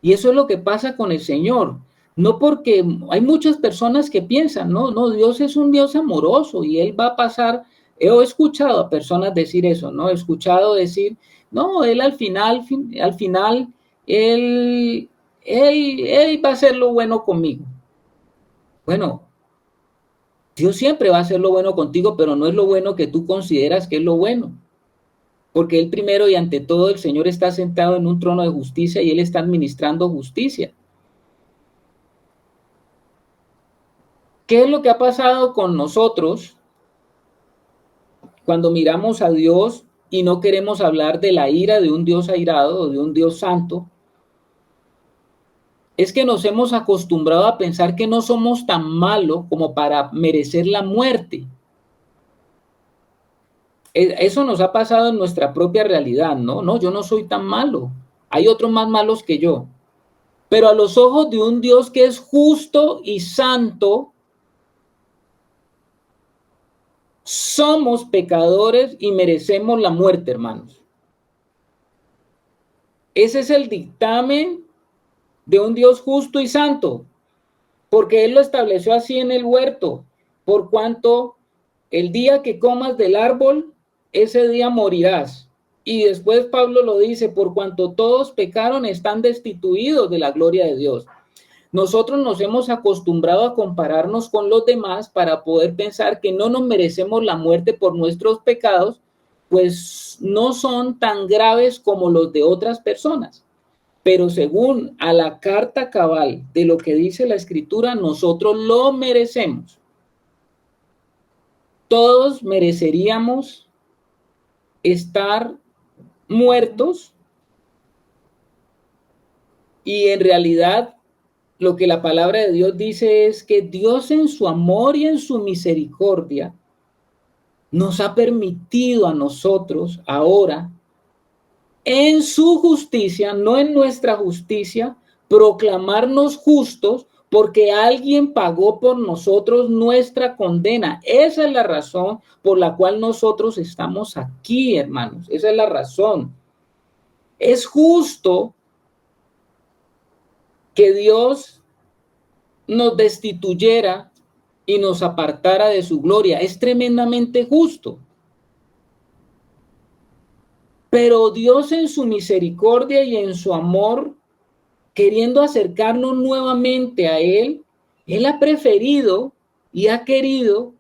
Y eso es lo que pasa con el Señor. No porque hay muchas personas que piensan, no, Dios es un Dios amoroso y Él va a pasar. He escuchado a personas decir eso, ¿no? He escuchado decir, no, Él al final, Él va a hacer lo bueno conmigo. Bueno, Dios siempre va a hacer lo bueno contigo, pero no es lo bueno que tú consideras que es lo bueno. Porque Él primero y ante todo, el Señor está sentado en un trono de justicia y Él está administrando justicia. ¿Qué es lo que ha pasado con nosotros cuando miramos a Dios y no queremos hablar de la ira de un Dios airado o de un Dios santo? Es que nos hemos acostumbrado a pensar que no somos tan malos como para merecer la muerte. Eso nos ha pasado en nuestra propia realidad, ¿no? No, yo no soy tan malo. Hay otros más malos que yo. Pero a los ojos de un Dios que es justo y santo, somos pecadores y merecemos la muerte, hermanos. Ese es el dictamen de un Dios justo y santo, porque Él lo estableció así en el huerto, por cuanto el día que comas del árbol, ese día morirás. Y después Pablo lo dice, por cuanto todos pecaron, están destituidos de la gloria de Dios. Nosotros nos hemos acostumbrado a compararnos con los demás para poder pensar que no nos merecemos la muerte por nuestros pecados, pues no son tan graves como los de otras personas. Pero según a la carta cabal de lo que dice la Escritura, nosotros lo merecemos. Todos mereceríamos estar muertos y en realidad lo que la palabra de Dios dice es que Dios en su amor y en su misericordia nos ha permitido a nosotros ahora, en su justicia, no en nuestra justicia, proclamarnos justos porque alguien pagó por nosotros nuestra condena. Esa es la razón por la cual nosotros estamos aquí, hermanos. Esa es la razón. Es justo que Dios nos destituyera y nos apartara de su gloria. Es tremendamente justo. Pero Dios en su misericordia y en su amor, queriendo acercarnos nuevamente a Él, Él ha preferido y ha querido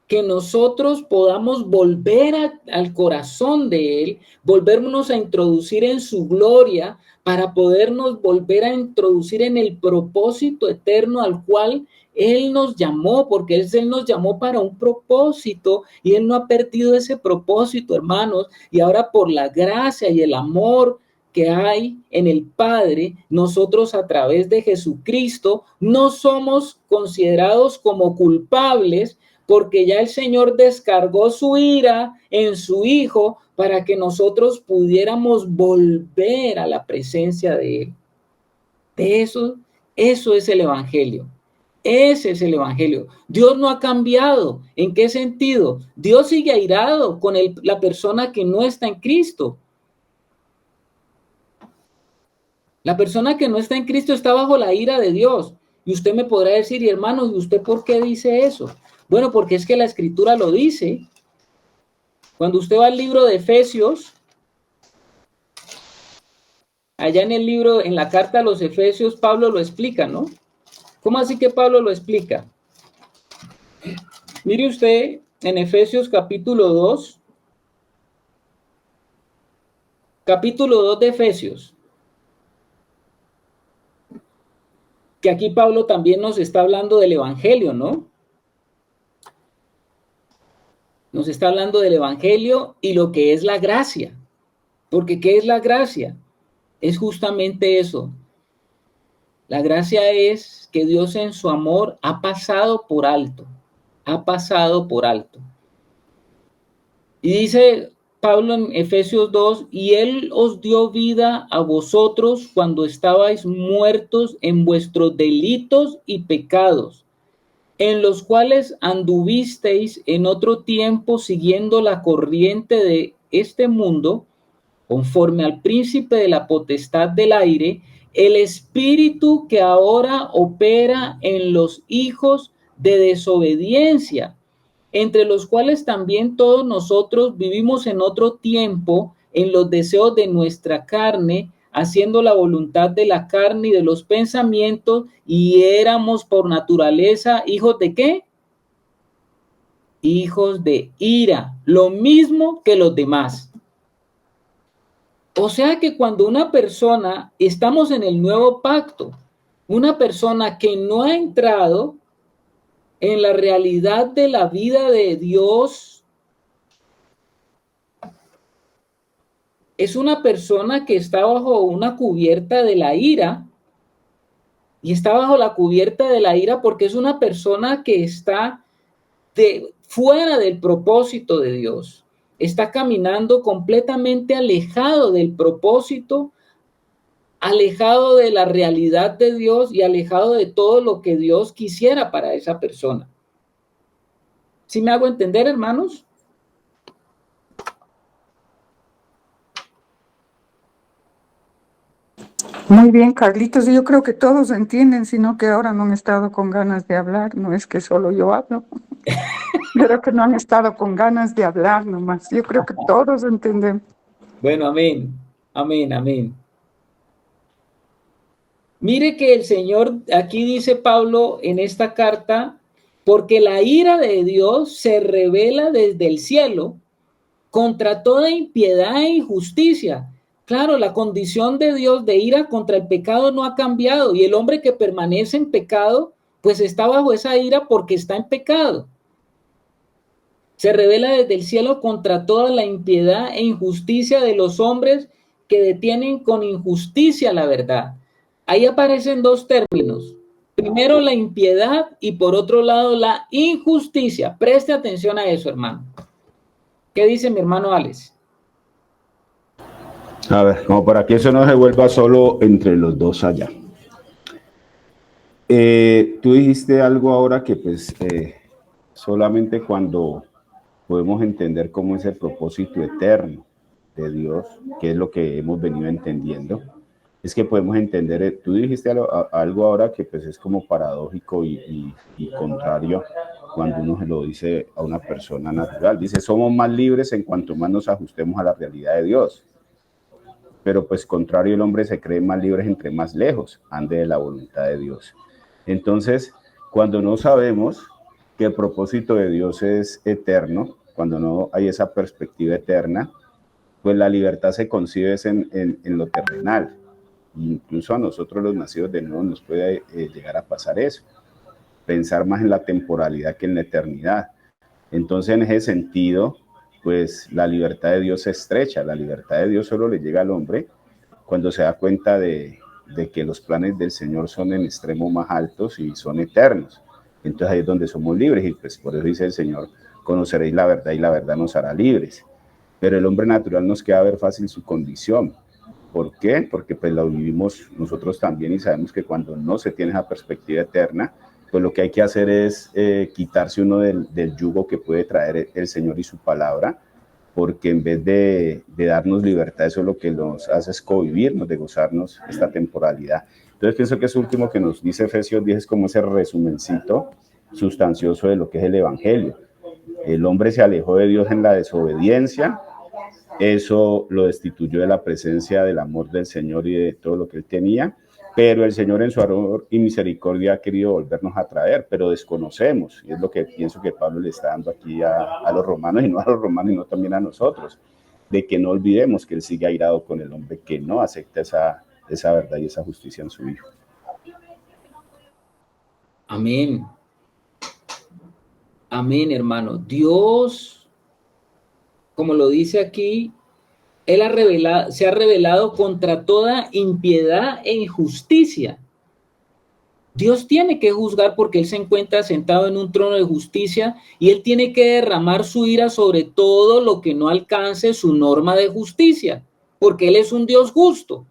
que nosotros podamos volver al corazón de Él, volvernos a introducir en su gloria para podernos volver a introducir en el propósito eterno al cual Él nos llamó, porque Él nos llamó para un propósito y Él no ha perdido ese propósito, hermanos, y ahora por la gracia y el amor que hay en el Padre, nosotros a través de Jesucristo no somos considerados como culpables, porque ya el Señor descargó su ira en su Hijo para que nosotros pudiéramos volver a la presencia de Él. De eso es el Evangelio. Ese es el Evangelio. Dios no ha cambiado. ¿En qué sentido? Dios sigue airado con la persona que no está en Cristo. La persona que no está en Cristo está bajo la ira de Dios. Y usted me podrá decir, y hermanos, ¿y usted por qué dice eso? Bueno, porque es que la Escritura lo dice. Cuando usted va al libro de Efesios, allá en el libro, en la carta a los Efesios, Pablo lo explica, ¿no? ¿Cómo así que Pablo lo explica? Mire usted en Efesios capítulo 2 de Efesios, que aquí Pablo también nos está hablando del Evangelio, ¿no? Nos está hablando del Evangelio y lo que es la gracia. Porque ¿qué es la gracia? Es justamente eso. La gracia es que Dios en su amor ha pasado por alto. Y dice Pablo en Efesios 2, y Él os dio vida a vosotros cuando estabais muertos en vuestros delitos y pecados, en los cuales anduvisteis en otro tiempo siguiendo la corriente de este mundo, conforme al príncipe de la potestad del aire, el espíritu que ahora opera en los hijos de desobediencia, entre los cuales también todos nosotros vivimos en otro tiempo en los deseos de nuestra carne, haciendo la voluntad de la carne y de los pensamientos, y éramos por naturaleza hijos de ¿qué? Hijos de ira, lo mismo que los demás. O sea que cuando una persona, estamos en el nuevo pacto, una persona que no ha entrado en la realidad de la vida de Dios, es una persona que está bajo una cubierta de la ira, y está bajo la cubierta de la ira porque es una persona que está fuera del propósito de Dios. Está caminando completamente alejado del propósito, alejado de la realidad de Dios y alejado de todo lo que Dios quisiera para esa persona. ¿Sí me hago entender, hermanos? Muy bien, Carlitos. Yo creo que todos entienden, sino que ahora no han estado con ganas de hablar. No es que solo yo hablo, pero que no han estado con ganas de hablar nomás. Yo creo que todos entienden. Bueno, amén, amén, amén. Mire que el Señor, aquí dice Pablo en esta carta, porque la ira de Dios se revela desde el cielo contra toda impiedad e injusticia. Claro, la condición de Dios de ira contra el pecado no ha cambiado, y el hombre que permanece en pecado, pues está bajo esa ira porque está en pecado. Se revela desde el cielo contra toda la impiedad e injusticia de los hombres que detienen con injusticia la verdad. Ahí aparecen dos términos. Primero la impiedad y por otro lado la injusticia. Preste atención a eso, hermano. ¿Qué dice mi hermano Alex? A ver, como para que eso no se vuelva solo entre los dos allá. Tú dijiste algo ahora que pues solamente cuando podemos entender cómo es el propósito eterno de Dios, que es lo que hemos venido entendiendo, es que podemos entender, tú dijiste algo ahora que pues es como paradójico y contrario cuando uno se lo dice a una persona natural. Dice, somos más libres en cuanto más nos ajustemos a la realidad de Dios. Pero pues contrario, el hombre se cree más libre entre más lejos ande de la voluntad de Dios. Entonces, cuando no sabemos que el propósito de Dios es eterno, cuando no hay esa perspectiva eterna, pues la libertad se concibe en lo terrenal. Incluso a nosotros los nacidos de nuevo nos puede llegar a pasar eso, pensar más en la temporalidad que en la eternidad. Entonces, en ese sentido, pues la libertad de Dios se estrecha. La libertad de Dios solo le llega al hombre cuando se da cuenta de que los planes del Señor son en extremo más altos y son eternos. Entonces ahí es donde somos libres, y pues por eso dice el Señor, conoceréis la verdad y la verdad nos hará libres. Pero el hombre natural nos queda ver fácil su condición. ¿Por qué? Porque pues la vivimos nosotros también, y sabemos que cuando no se tiene esa perspectiva eterna, pues lo que hay que hacer es quitarse uno del yugo que puede traer el Señor y su palabra, porque en vez de darnos libertad, eso es lo que nos hace es convivirnos, de gozarnos esta temporalidad. Entonces pienso que eso último que nos dice Efesios 10 es como ese resumencito sustancioso de lo que es el Evangelio. El hombre se alejó de Dios en la desobediencia, eso lo destituyó de la presencia del amor del Señor y de todo lo que él tenía, pero el Señor en su amor y misericordia ha querido volvernos a traer, pero desconocemos, y es lo que pienso que Pablo le está dando aquí a los romanos, y no a los romanos, sino también a nosotros, de que no olvidemos que Él sigue airado con el hombre que no acepta esa verdad y esa justicia en su Hijo. Amén. Amén, hermano. Dios, como lo dice aquí, Él se ha revelado contra toda impiedad e injusticia. Dios tiene que juzgar porque Él se encuentra sentado en un trono de justicia y Él tiene que derramar su ira sobre todo lo que no alcance su norma de justicia, porque Él es un Dios justo.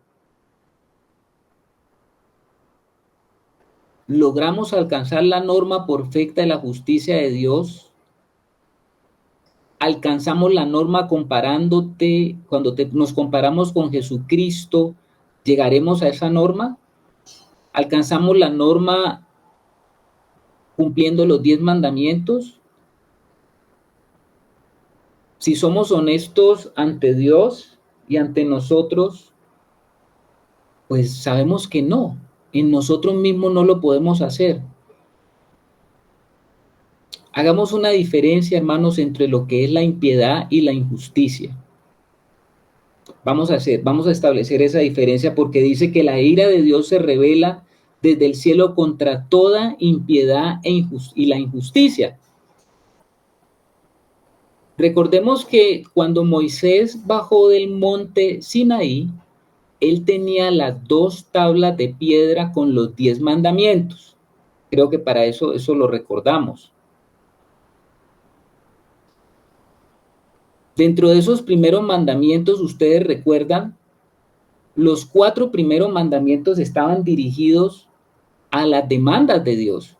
¿Logramos alcanzar la norma perfecta de la justicia de Dios? ¿Alcanzamos la norma comparándote, cuando nos comparamos con Jesucristo, llegaremos a esa norma? ¿Alcanzamos la norma cumpliendo los 10 mandamientos? Si somos honestos ante Dios y ante nosotros, pues sabemos que no. En nosotros mismos no lo podemos hacer. Hagamos una diferencia, hermanos, entre lo que es la impiedad y la injusticia. Vamos a establecer esa diferencia porque dice que la ira de Dios se revela desde el cielo contra toda impiedad y la injusticia. Recordemos que cuando Moisés bajó del monte Sinaí, él tenía las 2 tablas de piedra con los 10 mandamientos. Creo que para eso lo recordamos. Dentro de esos primeros mandamientos, ustedes recuerdan, los 4 primeros mandamientos estaban dirigidos a las demandas de Dios.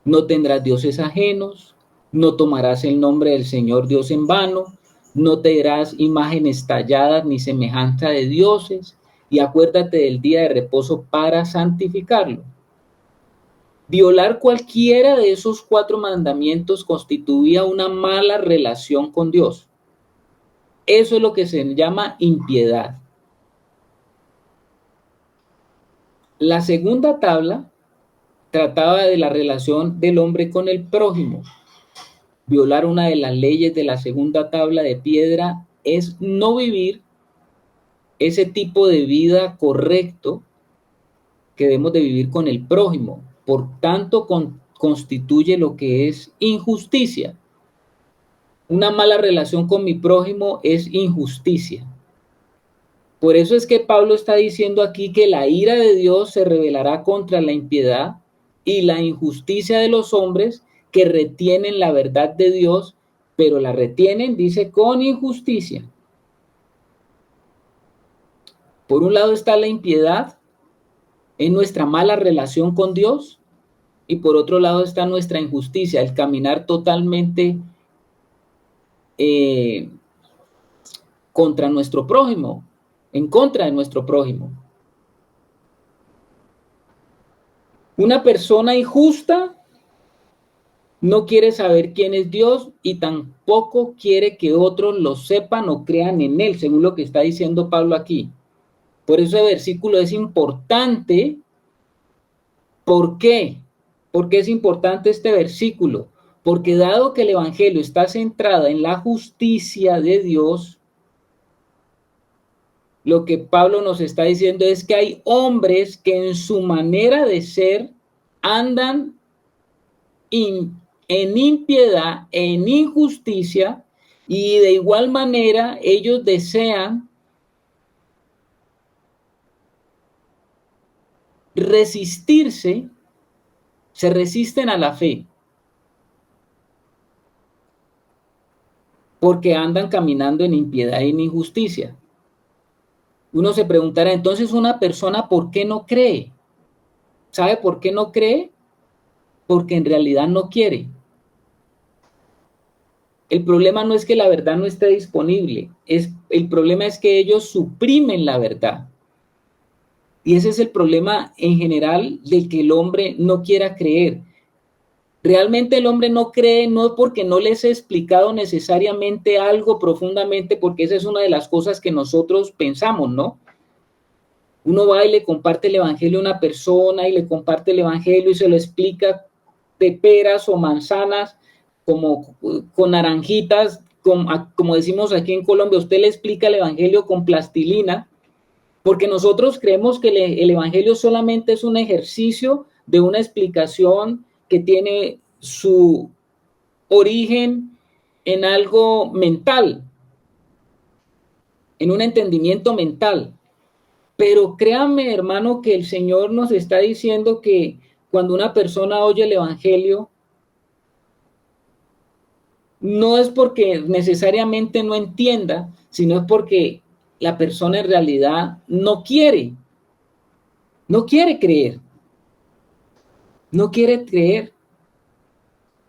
No tendrás dioses ajenos, no tomarás el nombre del Señor Dios en vano, no te darás imágenes talladas ni semejanza de dioses, y acuérdate del día de reposo para santificarlo. Violar cualquiera de esos 4 mandamientos constituía una mala relación con Dios. Eso es lo que se llama impiedad. La segunda tabla trataba de la relación del hombre con el prójimo. Violar una de las leyes de la segunda tabla de piedra es no vivir ese tipo de vida correcto que debemos de vivir con el prójimo. Por tanto, constituye lo que es injusticia. Una mala relación con mi prójimo es injusticia. Por eso es que Pablo está diciendo aquí que la ira de Dios se revelará contra la impiedad y la injusticia de los hombres que retienen la verdad de Dios, pero la retienen, dice, con injusticia. Por un lado está la impiedad en nuestra mala relación con Dios, y por otro lado está nuestra injusticia, el caminar totalmente contra nuestro prójimo, en contra de nuestro prójimo. Una persona injusta no quiere saber quién es Dios y tampoco quiere que otros lo sepan o crean en él, según lo que está diciendo Pablo aquí. Por eso el versículo es importante. ¿Por qué? ¿Por qué es importante este versículo? Porque dado que el evangelio está centrado en la justicia de Dios, lo que Pablo nos está diciendo es que hay hombres que en su manera de ser andan en impiedad, en injusticia, y de igual manera ellos desean resistirse, se resisten a la fe, porque andan caminando en impiedad y en injusticia. Uno se preguntará, entonces una persona, ¿por qué no cree? ¿Sabe por qué no cree? Porque en realidad no quiere. El problema no es que la verdad no esté disponible, el problema es que ellos suprimen la verdad. Y ese es el problema en general del que el hombre no quiera creer. Realmente el hombre no cree, no porque no les he explicado necesariamente algo profundamente, porque esa es una de las cosas que nosotros pensamos, ¿no? Uno va y le comparte el evangelio a una persona y le comparte el evangelio y se lo explica de peras o manzanas, como con naranjitas, como decimos aquí en Colombia. Usted le explica el evangelio con plastilina, porque nosotros creemos que el evangelio solamente es un ejercicio de una explicación que tiene su origen en algo mental, en un entendimiento mental. Pero créanme, hermano, que el Señor nos está diciendo que cuando una persona oye el evangelio, no es porque necesariamente no entienda, sino es porque la persona en realidad no quiere creer, no quiere creer.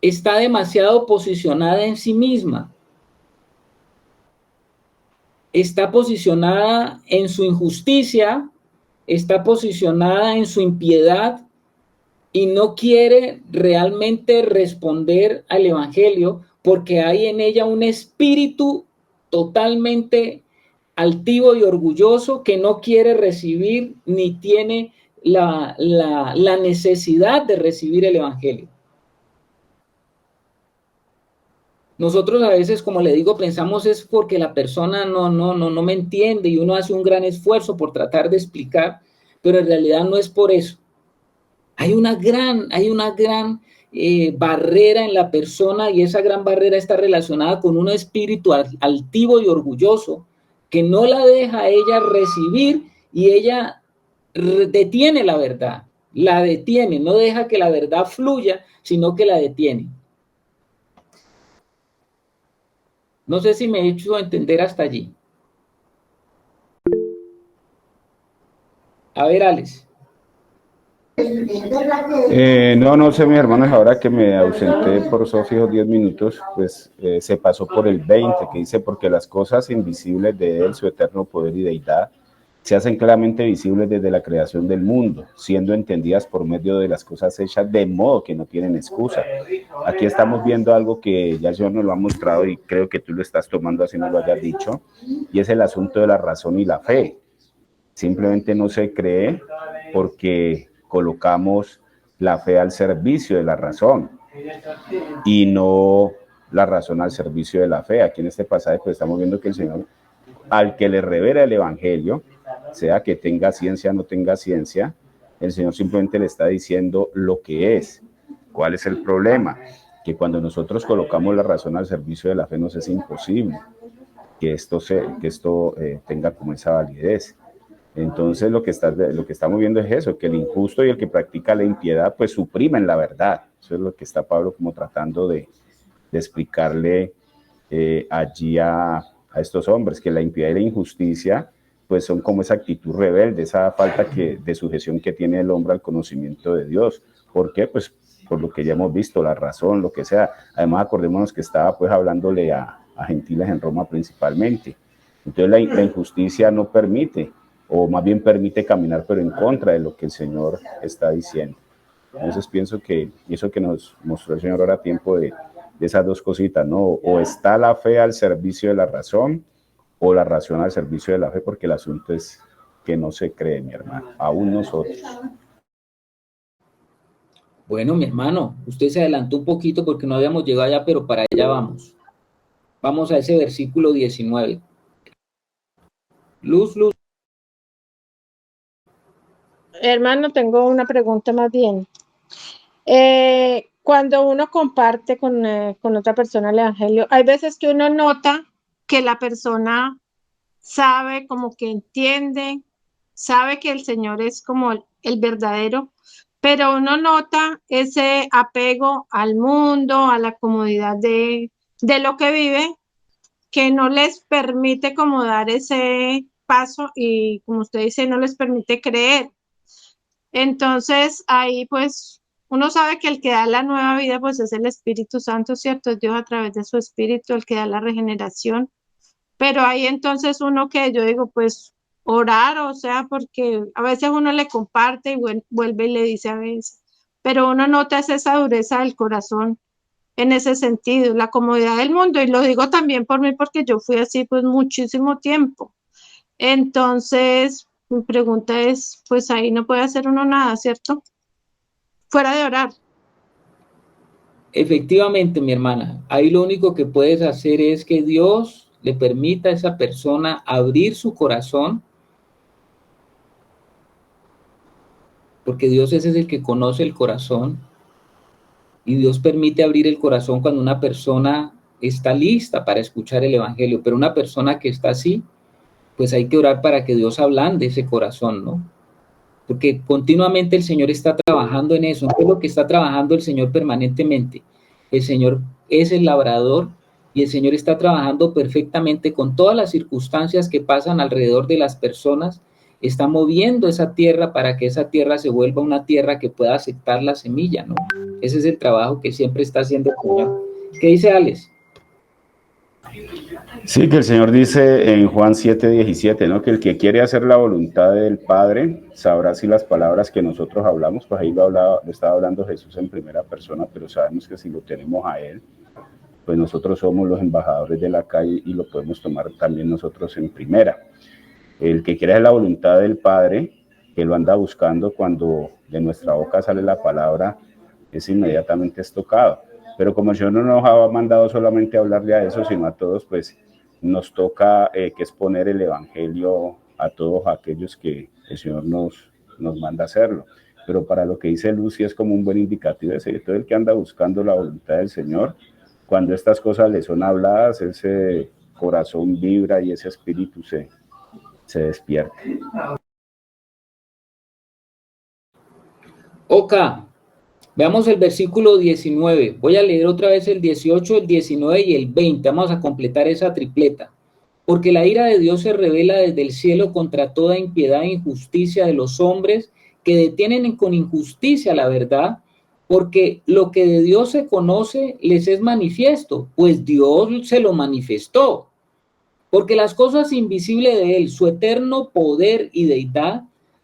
Está demasiado posicionada en sí misma. Está posicionada en su injusticia, está posicionada en su impiedad y no quiere realmente responder al evangelio porque hay en ella un espíritu totalmente altivo y orgulloso que no quiere recibir ni tiene la necesidad de recibir el evangelio. Nosotros a veces, como le digo, pensamos es porque la persona no me entiende y uno hace un gran esfuerzo por tratar de explicar, pero en realidad no es por eso. Hay una gran barrera en la persona y esa gran barrera está relacionada con un espíritu altivo y orgulloso que no la deja a ella recibir y ella detiene la verdad, la detiene, no deja que la verdad fluya, sino que la detiene. No sé si me he hecho entender hasta allí. A ver, Alex. No sé, mis hermanos, ahora que me ausenté por esos fijos 10 minutos, pues se pasó por el 20, que dice, porque las cosas invisibles de él, su eterno poder y deidad, se hacen claramente visibles desde la creación del mundo, siendo entendidas por medio de las cosas hechas, de modo que no tienen excusa. Aquí estamos viendo algo que ya el Señor nos lo ha mostrado y creo que tú lo estás tomando así nos lo hayas dicho, y es el asunto de la razón y la fe. Simplemente no se cree porque colocamos la fe al servicio de la razón y no la razón al servicio de la fe. Aquí en este pasaje pues estamos viendo que el Señor, al que le revela el evangelio, sea que tenga ciencia o no tenga ciencia, el Señor simplemente le está diciendo lo que es. ¿Cuál es el problema? Que cuando nosotros colocamos la razón al servicio de la fe nos es imposible que esto tenga como esa validez. Entonces lo que estamos viendo es eso, que el injusto y el que practica la impiedad pues suprimen la verdad. Eso es lo que está Pablo como tratando de explicarle allí a estos hombres, que la impiedad y la injusticia pues son como esa actitud rebelde, esa falta de sujeción que tiene el hombre al conocimiento de Dios. ¿Por qué? Pues por lo que ya hemos visto, la razón, lo que sea. Además acordémonos que estaba pues hablándole a gentiles en Roma principalmente. Entonces la injusticia no permite, o más bien permite caminar, pero en contra de lo que el Señor está diciendo. Entonces pienso que eso que nos mostró el Señor ahora a tiempo de esas dos cositas, ¿no? O está la fe al servicio de la razón, o la razón al servicio de la fe, porque el asunto es que no se cree, mi hermano, aún nosotros. Bueno, mi hermano, usted se adelantó un poquito porque no habíamos llegado allá, pero para allá vamos. Vamos a ese versículo 19. Luz. Hermano, tengo una pregunta más bien. Cuando uno comparte con otra persona el evangelio, hay veces que uno nota que la persona sabe, como que entiende, sabe que el Señor es como el verdadero, pero uno nota ese apego al mundo, a la comodidad de lo que vive, que no les permite como dar ese paso y, como usted dice, no les permite creer. Entonces, ahí pues uno sabe que el que da la nueva vida pues es el Espíritu Santo, ¿cierto? Es Dios a través de su Espíritu el que da la regeneración. Pero ahí entonces uno que yo digo pues orar, o sea, porque a veces uno le comparte y vuelve y le dice a veces, pero uno nota esa dureza del corazón en ese sentido, la comodidad del mundo, y lo digo también por mí porque yo fui así pues muchísimo tiempo. Entonces, Mi pregunta es, pues ahí no puede hacer uno nada, ¿cierto? Fuera de orar. Efectivamente, mi hermana, ahí lo único que puedes hacer es que Dios le permita a esa persona abrir su corazón, porque Dios es el que conoce el corazón, y Dios permite abrir el corazón cuando una persona está lista para escuchar el evangelio, pero una persona que está así, pues hay que orar para que Dios ablande ese corazón, ¿no? Porque continuamente el Señor está trabajando en eso. ¿Qué es lo que está trabajando el Señor permanentemente? El Señor es el labrador y el Señor está trabajando perfectamente con todas las circunstancias que pasan alrededor de las personas. Está moviendo esa tierra para que esa tierra se vuelva una tierra que pueda aceptar la semilla, ¿no? Ese es el trabajo que siempre está haciendo el Señor. ¿Qué dice Alex? Sí, que el Señor dice en Juan 7:17, ¿no? Que el que quiere hacer la voluntad del Padre sabrá si las palabras que nosotros hablamos, pues ahí lo estaba hablando Jesús en primera persona, pero sabemos que si lo tenemos a Él, pues nosotros somos los embajadores de la calle y lo podemos tomar también nosotros en primera. El que quiere hacer la voluntad del Padre, que lo anda buscando cuando de nuestra boca sale la palabra, es inmediatamente tocado. Pero como el Señor no nos ha mandado solamente a hablarle a eso, sino a todos, pues nos toca que exponer el Evangelio a todos aquellos que el Señor nos manda a hacerlo. Pero para lo que dice Lucy es como un buen indicativo de todo el que anda buscando la voluntad del Señor, cuando estas cosas le son habladas, ese corazón vibra y ese espíritu se despierta. Oka, veamos el versículo 19. Voy a leer otra vez el 18, el 19 y el 20. Vamos a completar esa tripleta. Porque la ira de Dios se revela desde el cielo contra toda impiedad e injusticia de los hombres que detienen con injusticia la verdad, porque lo que de Dios se conoce les es manifiesto, pues Dios se lo manifestó. Porque las cosas invisibles de Él, su eterno poder y deidad,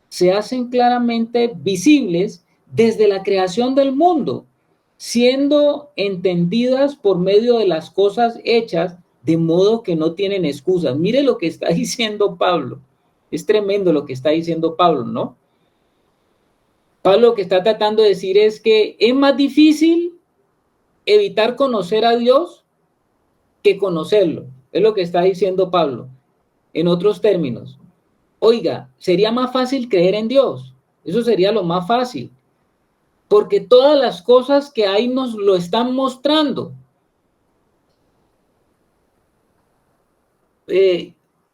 se hacen claramente visibles desde la creación del mundo, siendo entendidas por medio de las cosas hechas, de modo que no tienen excusas. Mire lo que está diciendo Pablo. Es tremendo lo que está diciendo Pablo, ¿no? Pablo lo que está tratando de decir es que es más difícil evitar conocer a Dios que conocerlo. Es lo que está diciendo Pablo. En otros términos, oiga, sería más fácil creer en Dios. Eso sería lo más fácil. Porque todas las cosas que hay nos lo están mostrando.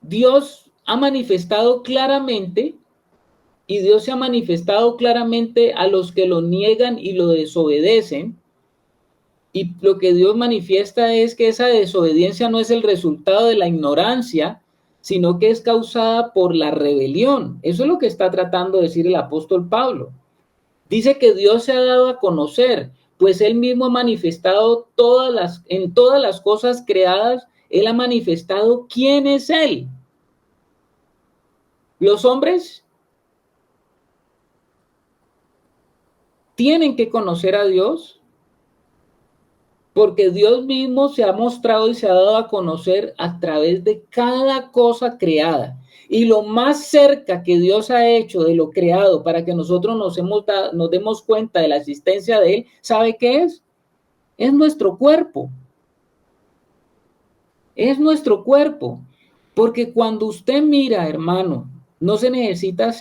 Dios ha manifestado claramente y Dios se ha manifestado claramente a los que lo niegan y lo desobedecen. Y lo que Dios manifiesta es que esa desobediencia no es el resultado de la ignorancia, sino que es causada por la rebelión. Eso es lo que está tratando de decir el apóstol Pablo. Dice que Dios se ha dado a conocer, pues Él mismo ha manifestado en todas las cosas creadas, Él ha manifestado quién es Él. Los hombres tienen que conocer a Dios, porque Dios mismo se ha mostrado y se ha dado a conocer a través de cada cosa creada. Y lo más cerca que Dios ha hecho de lo creado para que nosotros nos demos cuenta de la existencia de Él, ¿sabe qué es? Es nuestro cuerpo. Es nuestro cuerpo. Porque cuando usted mira, hermano, no se necesita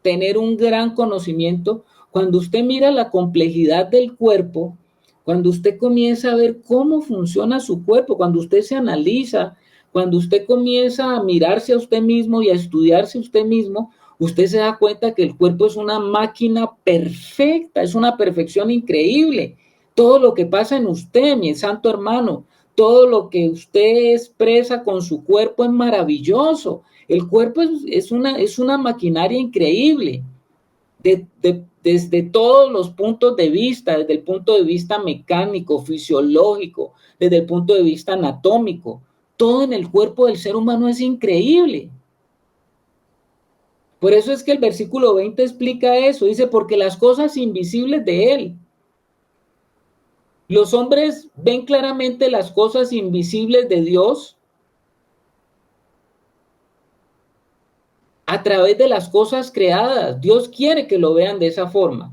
tener un gran conocimiento. Cuando usted mira la complejidad del cuerpo, cuando usted comienza a ver cómo funciona su cuerpo, cuando usted se analiza, cuando usted comienza a mirarse a usted mismo y a estudiarse a usted mismo, usted se da cuenta que el cuerpo es una máquina perfecta, es una perfección increíble. Todo lo que pasa en usted, mi santo hermano, todo lo que usted expresa con su cuerpo es maravilloso. El cuerpo es una maquinaria increíble. Desde todos los puntos de vista, desde el punto de vista mecánico, fisiológico, desde el punto de vista anatómico, todo en el cuerpo del ser humano es increíble. Por eso es que el versículo 20 explica eso, dice, porque las cosas invisibles de Él. Los hombres ven claramente las cosas invisibles de Dios, a través de las cosas creadas. Dios quiere que lo vean de esa forma.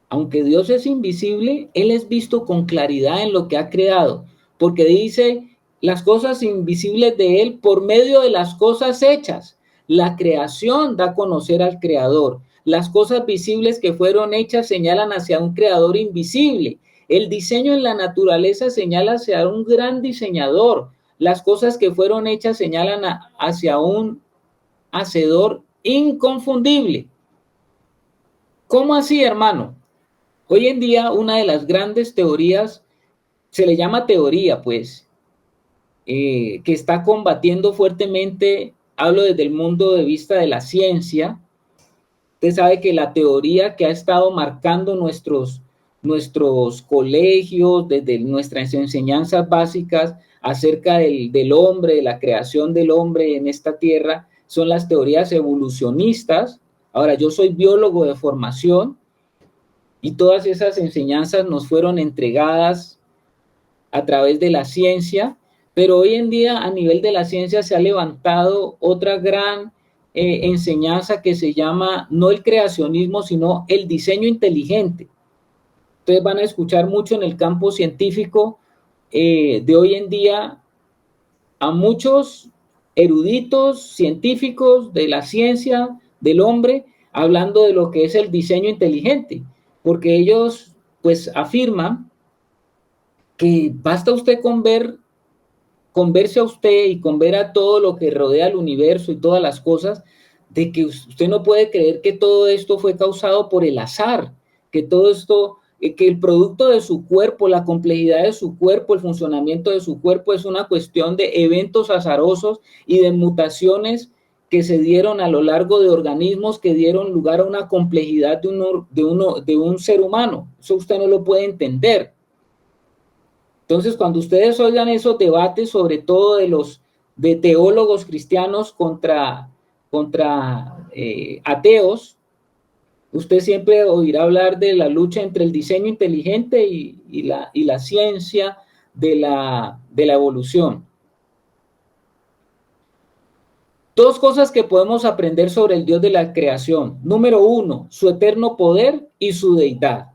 Aunque Dios es invisible, Él es visto con claridad en lo que ha creado, porque dice las cosas invisibles de Él por medio de las cosas hechas. La creación da a conocer al Creador. Las cosas visibles que fueron hechas señalan hacia un Creador invisible. El diseño en la naturaleza señala hacia un gran diseñador. Las cosas que fueron hechas señalan hacia un hacedor inconfundible. ¿Cómo así, hermano? Hoy en día una de las grandes teorías, se le llama teoría, pues, que está combatiendo fuertemente, hablo desde el mundo de vista de la ciencia. Usted sabe que la teoría que ha estado marcando nuestros colegios, desde nuestras enseñanzas básicas acerca del hombre, de la creación del hombre en esta tierra, son las teorías evolucionistas. Ahora, yo soy biólogo de formación y todas esas enseñanzas nos fueron entregadas a través de la ciencia, pero hoy en día a nivel de la ciencia se ha levantado otra gran enseñanza que se llama no el creacionismo, sino el diseño inteligente. Ustedes van a escuchar mucho en el campo científico de hoy en día a muchos eruditos científicos de la ciencia del hombre hablando de lo que es el diseño inteligente, porque ellos pues afirman que basta usted con verse a usted y con ver a todo lo que rodea el universo y todas las cosas, de que usted no puede creer que todo esto fue causado por el azar, que todo esto, que el producto de su cuerpo, la complejidad de su cuerpo, el funcionamiento de su cuerpo es una cuestión de eventos azarosos y de mutaciones que se dieron a lo largo de organismos que dieron lugar a una complejidad de un ser humano. Eso usted no lo puede entender. Entonces, cuando ustedes oigan esos debates, sobre todo de teólogos cristianos contra ateos, usted siempre oirá hablar de la lucha entre el diseño inteligente y la ciencia de la evolución. Dos cosas que podemos aprender sobre el Dios de la creación. Número uno, su eterno poder y su deidad.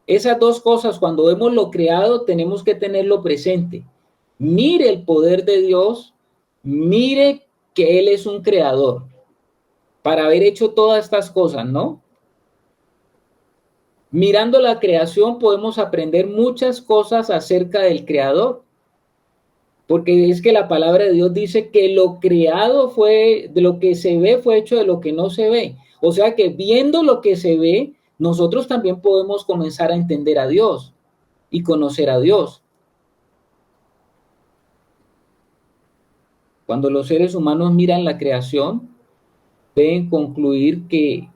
Esas dos cosas, cuando vemos lo creado, tenemos que tenerlo presente. Mire el poder de Dios, mire que Él es un creador para haber hecho todas estas cosas, ¿no? Mirando la creación podemos aprender muchas cosas acerca del creador, porque es que la palabra de Dios dice que lo creado fue, de lo que se ve fue hecho de lo que no se ve. O sea que viendo lo que se ve, nosotros también podemos comenzar a entender a Dios y conocer a Dios. Cuando los seres humanos miran la creación, deben concluir que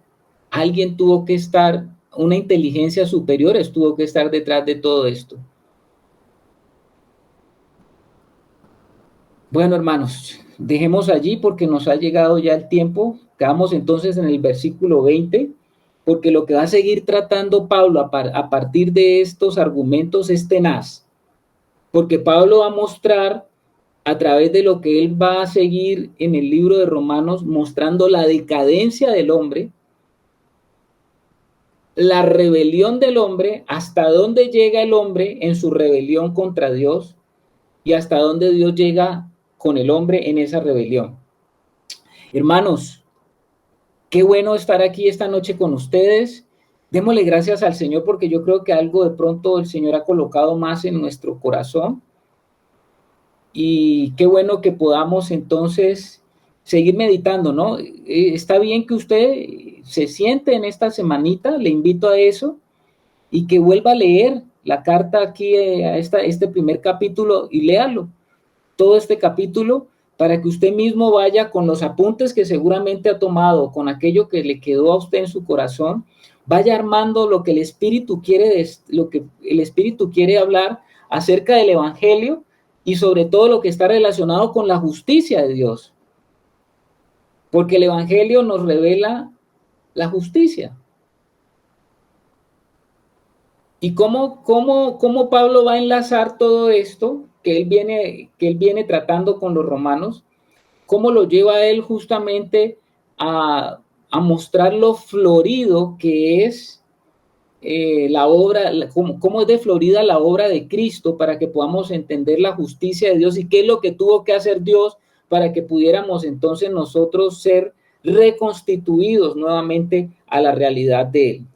alguien tuvo que estar, una inteligencia superior tuvo que estar detrás de todo esto. Bueno, hermanos, dejemos allí porque nos ha llegado ya el tiempo. Quedamos entonces en el versículo 20. Porque lo que va a seguir tratando Pablo a partir de estos argumentos es tenaz. Porque Pablo va a mostrar, a través de lo que él va a seguir en el libro de Romanos, mostrando la decadencia del hombre, la rebelión del hombre, hasta dónde llega el hombre en su rebelión contra Dios y hasta dónde Dios llega con el hombre en esa rebelión. Hermanos, qué bueno estar aquí esta noche con ustedes. Démosle gracias al Señor porque yo creo que algo de pronto el Señor ha colocado más en nuestro corazón. Y qué bueno que podamos entonces seguir meditando, ¿no? Está bien que usted se siente en esta semanita, le invito a eso, y que vuelva a leer la carta aquí a este primer capítulo y léalo, todo este capítulo, para que usted mismo vaya con los apuntes que seguramente ha tomado, con aquello que le quedó a usted en su corazón, vaya armando lo que el Espíritu quiere hablar acerca del Evangelio y sobre todo lo que está relacionado con la justicia de Dios. Porque el Evangelio nos revela la justicia. ¿Y cómo Pablo va a enlazar todo esto que él viene tratando con los romanos? ¿Cómo lo lleva a él justamente a mostrar lo florido que es la obra, cómo es de florida la obra de Cristo, para que podamos entender la justicia de Dios y qué es lo que tuvo que hacer Dios para que pudiéramos entonces nosotros ser reconstituidos nuevamente a la realidad de Él?